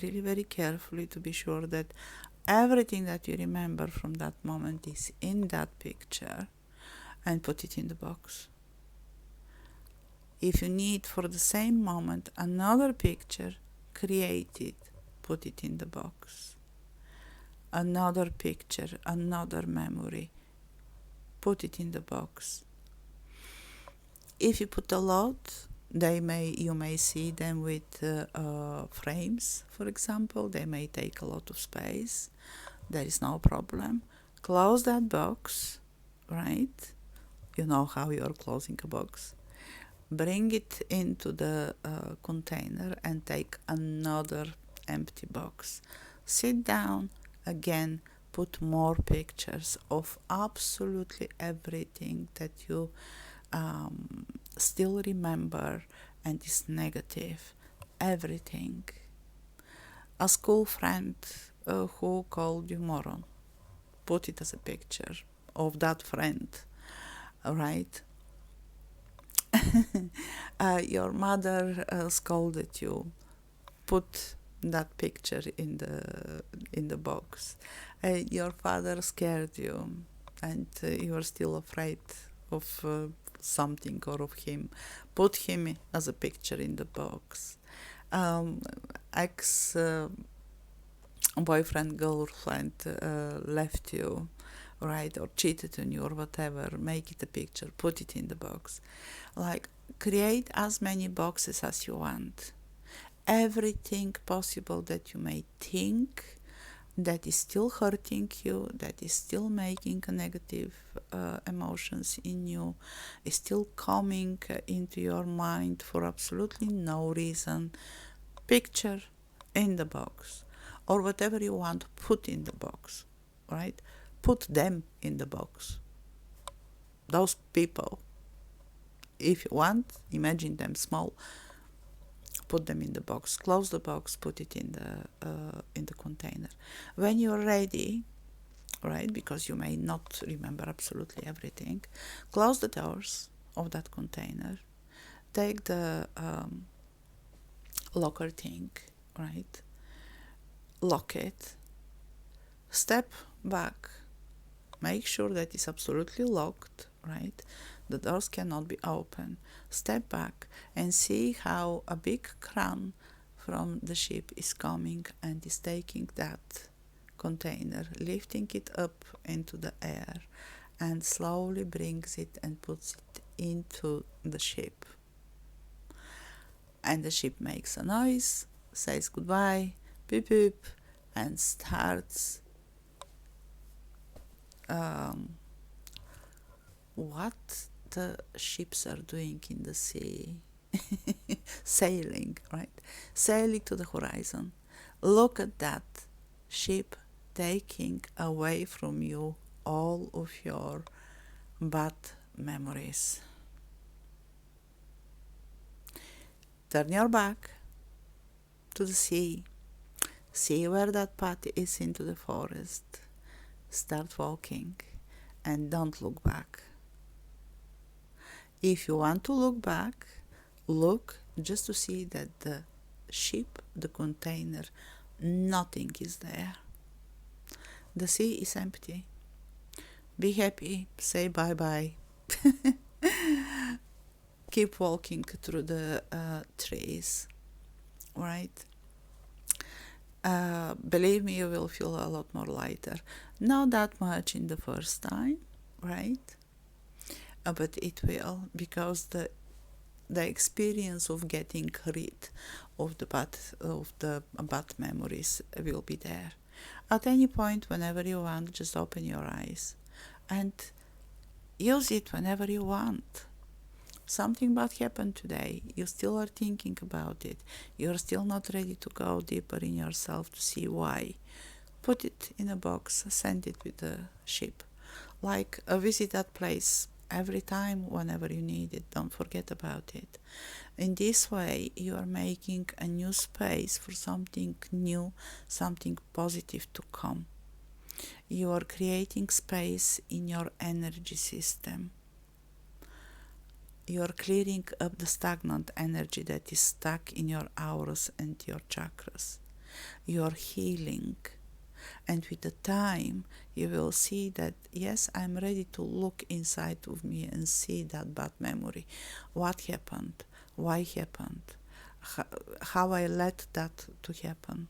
really very carefully to be sure that everything that you remember from that moment is in that picture, and put it in the box. If you need for the same moment another picture, create it, put it in the box. Another picture, another memory, put it in the box. If you put a lot, you may see them with frames, for example. They may take a lot of space. There is no problem. Close that box, right? You know how you are closing a box. Bring it into the container and take another empty box. Sit down again, put more pictures of absolutely everything that you still remember and is negative. Everything. A school friend who called you moron, put it as a picture of that friend, right? Your mother scolded you, put that picture in the box. Your father scared you, and you are still afraid of something or of him, put him as a picture in the box. Ex boyfriend, girlfriend left you, right, or cheated on you or whatever, make it a picture, put it in the box. Like, create as many boxes as you want. Everything possible that you may think that is still hurting you, that is still making negative emotions in you, is still coming into your mind for absolutely no reason. Picture in the box, or whatever you want, put in the box, right? Put them in the box. Those people, if you want, imagine them small, put them in the box, close the box, put it in the container. When you're ready, right, because you may not remember absolutely everything, close the doors of that container, take the locker thing, right, lock it, step back, make sure that it's absolutely locked, right? The doors cannot be open. Step back and see how a big crane from the ship is coming and is taking that container, lifting it up into the air, and slowly brings it and puts it into the ship. And the ship makes a noise, says goodbye, beep beep, and starts what the ships are doing in the sea. Sailing, right? Sailing to the horizon. Look at that ship taking away from you all of your bad memories. Turn your back to the sea. See where that path is into the forest. Start walking and don't look back. If you want to look back, look just to see that the ship, the container, nothing is there. The sea is empty. Be happy, say bye-bye. Keep walking through the trees, right? Believe me, you will feel a lot more lighter. Not that much in the first time, right? But it will, because the experience of getting rid of the bad memories will be there. At any point, whenever you want, just open your eyes and use it whenever you want. Something bad happened today. You still are thinking about it. You're still not ready to go deeper in yourself to see why. Put it in a box, send it with the ship. Like visit that place every time whenever you need it. Don't forget about it. In this way, you are making a new space for something new, something positive to come. You are creating space in your energy system. You are clearing up the stagnant energy that is stuck in your auras and your chakras. You are healing. And with the time, you will see that, yes, I'm ready to look inside of me and see that bad memory. What happened? Why happened? How I let that to happen?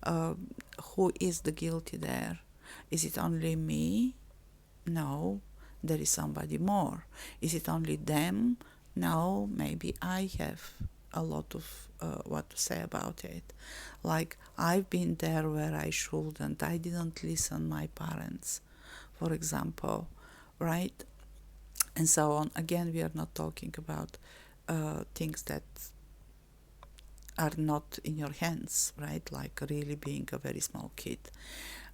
Who is the guilty there? Is it only me? No, there is somebody more. Is it only them? No, maybe I have a lot of what to say about it. Like, I've been there where I shouldn't. I didn't listen my parents, for example, right? And so on. Again, we are not talking about things that are not in your hands, right? Like really being a very small kid.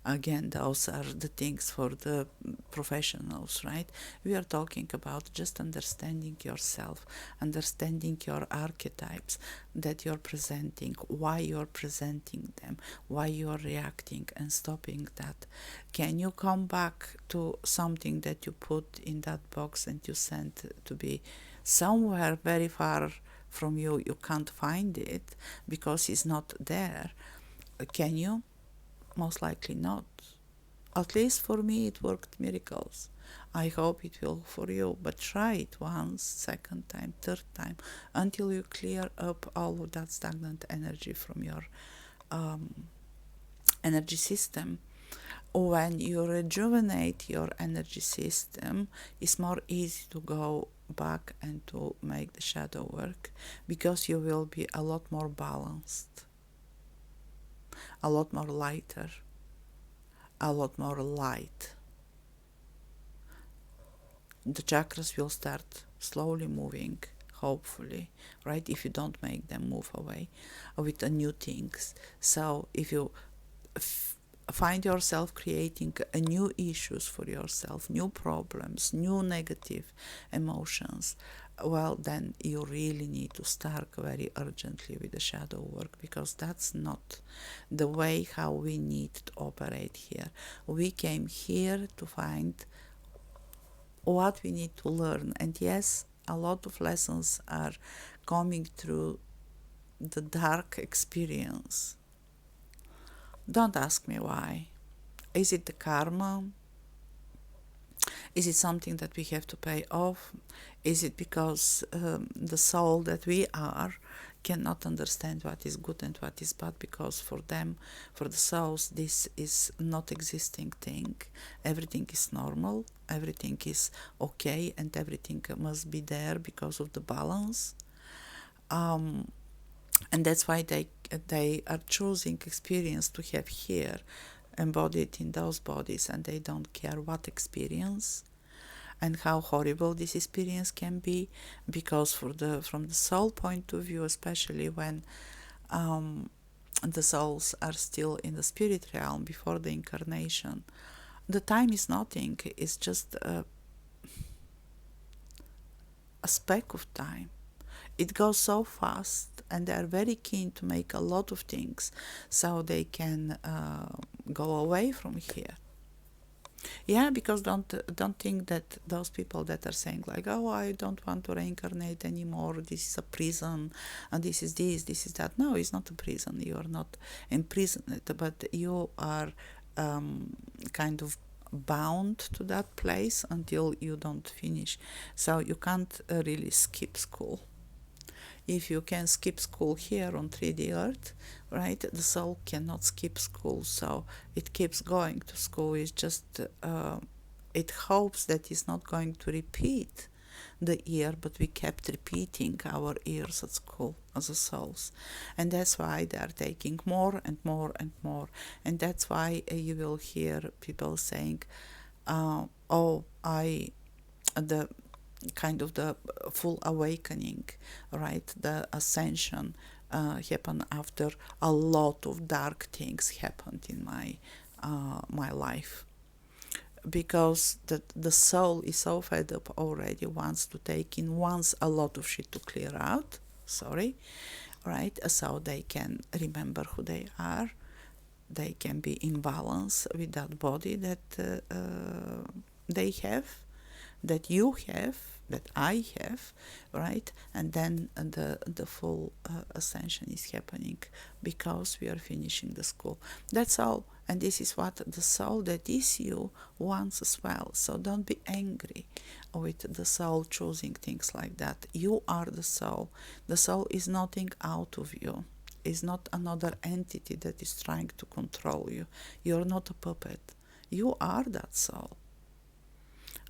Again, those are the things for the professionals, right? We are talking about just understanding yourself, understanding your archetypes that you're presenting, why you're presenting them, why you're reacting, and stopping that. Can you come back to something that you put in that box and you sent to be somewhere very far from you? You can't find it because it's not there. Can you? Most likely not. At least for me it worked miracles. I hope it will for you, but try it once, second time, third time, until you clear up all of that stagnant energy from your energy system. When you rejuvenate your energy system, it's more easy to go back and to make the shadow work, because you will be a lot more balanced, a lot more lighter, a lot more light. The chakras will start slowly moving, hopefully, right? If you don't make them move away with the new things. So if you find yourself creating new issues for yourself, new problems, new negative emotions, well, then you really need to start very urgently with the shadow work, because that's not the way how we need to operate here. We came here to find what we need to learn, and yes, a lot of lessons are coming through the dark experience. Don't ask me why. Is it the karma? Is it something that we have to pay off? Is it because the soul that we are cannot understand what is good and what is bad, because for them, for the souls, this is not existing thing. Everything is normal, everything is okay, and everything must be there because of the balance. And that's why they are choosing experience to have here, embodied in those bodies, and they don't care what experience and how horrible this experience can be, because from the soul point of view, especially when the souls are still in the spirit realm before the incarnation, the time is nothing. It's just a speck of time. It goes so fast, and they are very keen to make a lot of things so they can go away from here. Yeah, because don't think that those people that are saying like, oh, I don't want to reincarnate anymore, this is a prison, and this is that. No, it's not a prison. You are not imprisoned, but you are kind of bound to that place until you don't finish. So you can't really skip school. If you can skip school here on 3D Earth, right, the soul cannot skip school, so it keeps going to school. It's just, it hopes that it's not going to repeat the year, but we kept repeating our years at school as a souls. And that's why they are taking more and more and more. And that's why you will hear people saying, the kind of the full awakening, right? The ascension happened after a lot of dark things happened in my life, because the soul is so fed up already, wants to take in once a lot of shit to clear out. Sorry, right? So they can remember who they are. They can be in balance with that body that they have, that you have, that I have, right? And then the full ascension is happening because we are finishing the school. That's all. And this is what the soul that is you wants as well. So don't be angry with the soul choosing things like that. You are the soul. The soul is nothing out of you. Is not another entity that is trying to control you. You're not a puppet. You are that soul.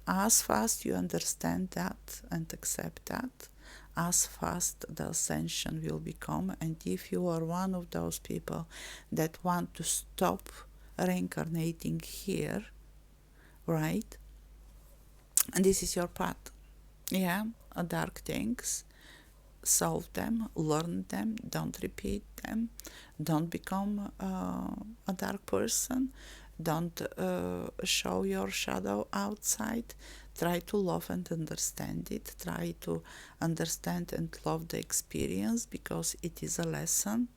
As fast you understand that and accept that, as fast the ascension will become. And if you are one of those people that want to stop reincarnating here, right? And this is your path. Yeah, dark things. Solve them, learn them, don't repeat them, don't become a dark person, don't show your shadow outside. Try to love and understand it. Try to understand and love the experience because it is a lesson.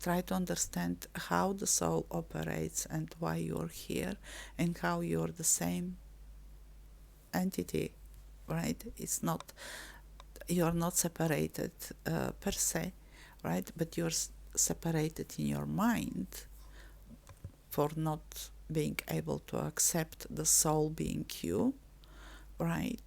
Try to understand how the soul operates and why you're here and how you're the same entity, right? It's not, you're not separated per se, right? But you're separated in your mind for not being able to accept the soul being you, right?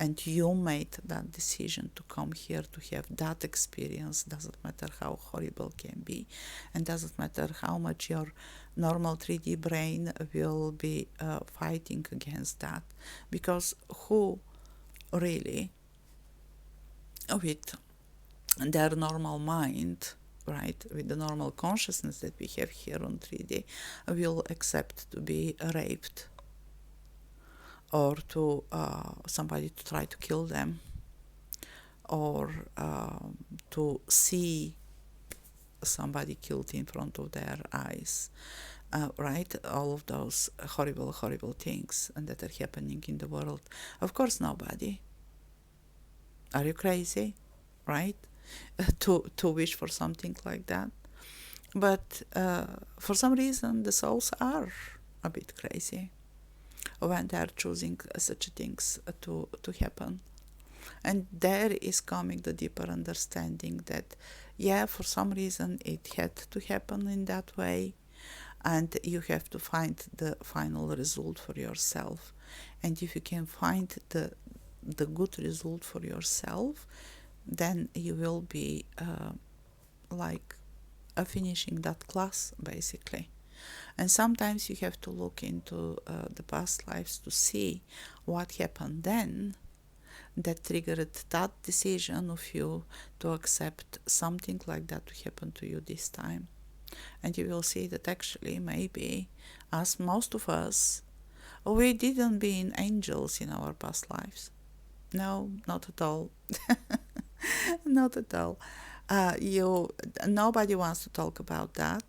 And you made that decision to come here to have that experience. Doesn't matter how horrible it can be, and doesn't matter how much your normal 3D brain will be fighting against that, because who really with their normal mind, right, with the normal consciousness that we have here on 3D, will accept to be raped or to somebody to try to kill them, or to see somebody killed in front of their eyes, right? All of those horrible, horrible things and that are happening in the world. Of course, nobody. Are you crazy, right? To wish for something like that. But for some reason, the souls are a bit crazy when they are choosing such things to happen. And there is coming the deeper understanding that, yeah, for some reason it had to happen in that way, and you have to find the final result for yourself. And if you can find the good result for yourself, then you will be like finishing that class, basically. And sometimes you have to look into the past lives to see what happened then that triggered that decision of you to accept something like that to happen to you this time. And you will see that actually maybe, as most of us, we didn't being angels in our past lives. No, not at all. Not at all. Nobody wants to talk about that,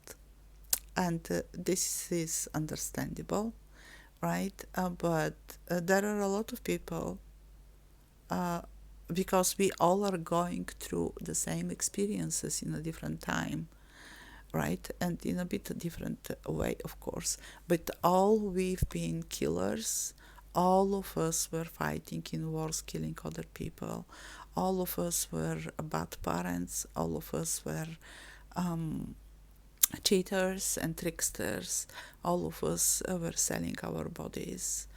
and this is understandable, right? But there are a lot of people because we all are going through the same experiences in a different time, right? And in a bit different way, of course. But all we've been killers. All of us were fighting in wars, killing other people. All of us were bad parents. All of us were cheaters and tricksters. All of us were selling our bodies.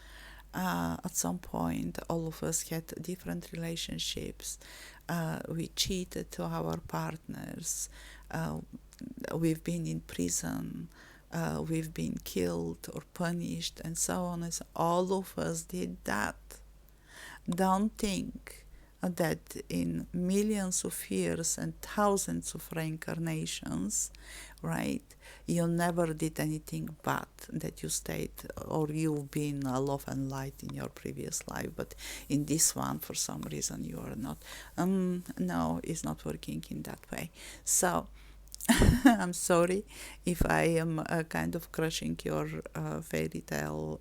At some point, all of us had different relationships. We cheated to our partners. We've been in prison. We've been killed or punished, and so on. And so all of us did that. Don't think that in millions of years and thousands of reincarnations, right, you never did anything bad, that you stayed or you've been love and light in your previous life, but in this one, for some reason, you are not. No, it's not working in that way. So, I'm sorry if I am kind of crushing your fairy tale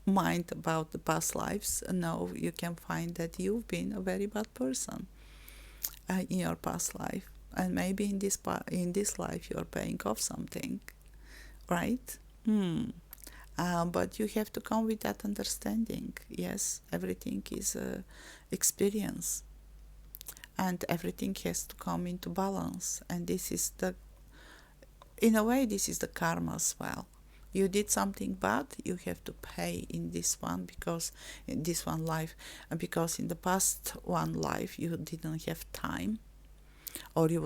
mind about the past lives. No, you can find that you've been a very bad person in your past life, and maybe in this life you are paying off something, right? But you have to come with that understanding. Yes, everything is experience, and everything has to come into balance. And this is in a way, this is the karma as well. You did something bad, you have to pay in this one, because in this one life, because in the past one life you didn't have time, or you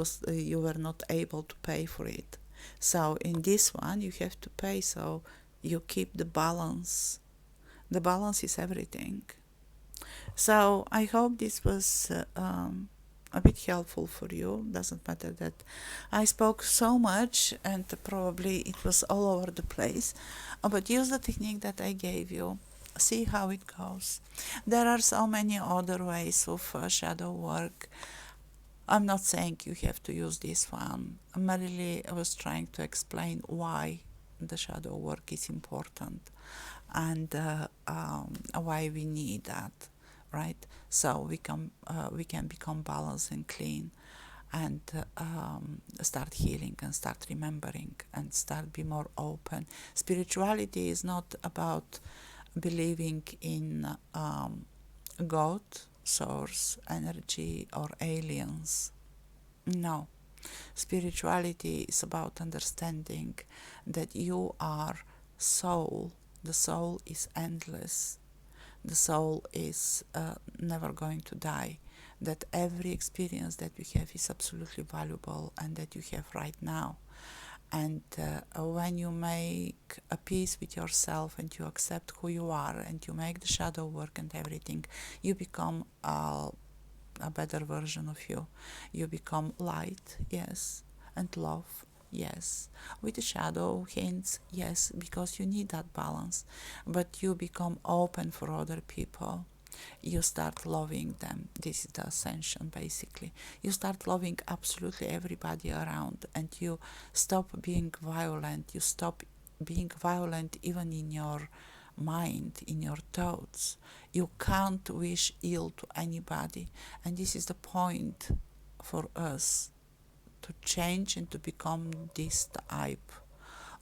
were not able to pay for it. So in this one you have to pay, so you keep the balance. The balance is everything. So I hope this was a bit helpful for you. Doesn't matter that I spoke so much and probably it was all over the place, but use the technique that I gave you. See how it goes. There are so many other ways of shadow work. I'm not saying you have to use this one. Merely I was trying to explain why the shadow work is important, and why we need that, right? So we can become balanced and clean, and start healing and start remembering and start be more open. Spirituality is not about believing in God, source, energy, or aliens. No. Spirituality is about understanding that you are soul. The soul is endless. The soul is never going to die. That every experience that we have is absolutely valuable and that you have right now. And when you make a peace with yourself and you accept who you are and you make the shadow work and everything, you become a better version of you. You become light, yes, and love, yes, with the shadow hints, yes, because you need that balance. But you become open for other people. You start loving them. This is the ascension, basically. You start loving absolutely everybody around, and you stop being violent. You stop being violent even in your mind, in your thoughts. You can't wish ill to anybody, and this is the point for us to change and to become this type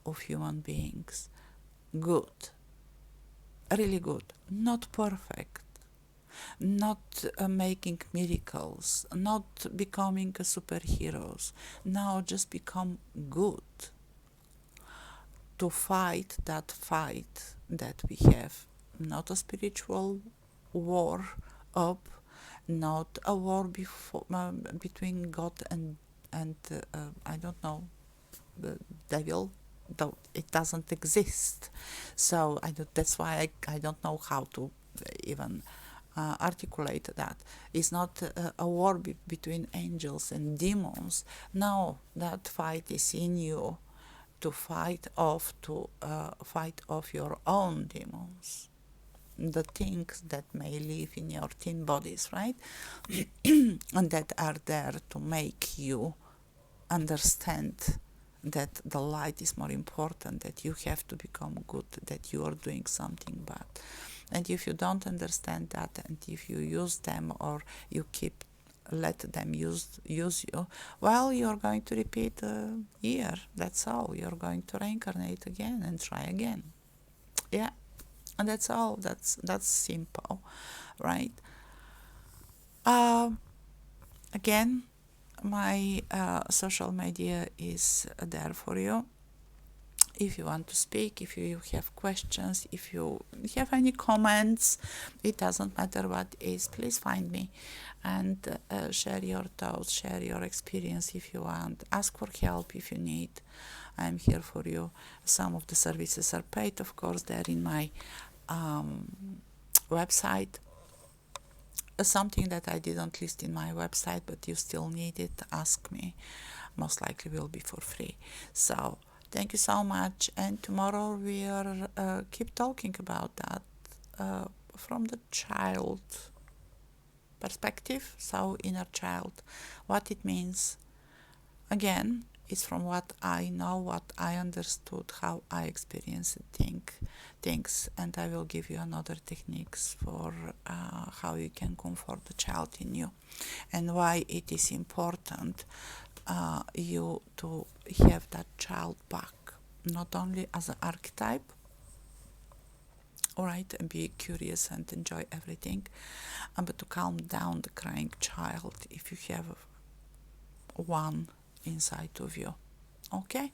of human beings. Good, really good, not perfect, not making miracles, not becoming a superheroes. Now just become good, to fight that we have. Not a spiritual war up, not a war between God and I don't know, the devil. Though it doesn't exist, so that's why I don't know how to even articulate that. It's not a war between angels and demons. No, that fight is in you, to fight off your own demons, the things that may live in your teen bodies, right? And that are there to make you understand that the light is more important, that you have to become good, that you are doing something bad. And if you don't understand that, and if you use them or you let them use you, well, you're going to repeat the year. That's all. You're going to reincarnate again and try again. Yeah, and that's all. That's simple, right? Again, my social media is there for you. If you want to speak, if you have questions, if you have any comments, it doesn't matter what is, please find me and share your thoughts, share your experience if you want. Ask for help if you need. I'm here for you. Some of the services are paid, of course, they're in my website. Something that I didn't list in my website, but you still need it, ask me. Most likely will be for free. So thank you so much, and tomorrow we are keep talking about that from the child perspective. So inner child, what it means. Again, it's from what I know, what I understood, how I experienced things, and I will give you another techniques for how you can comfort the child in you, and why it is important you to have that child back, not only as an archetype, all right, and be curious and enjoy everything, but to calm down the crying child if you have one inside of you. Okay,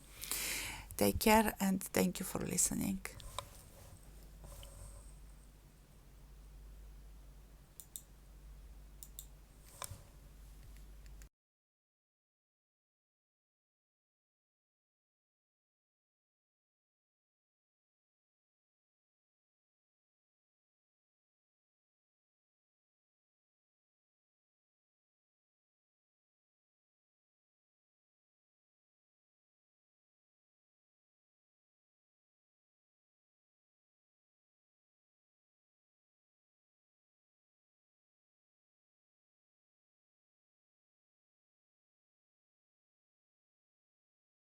take care and thank you for listening.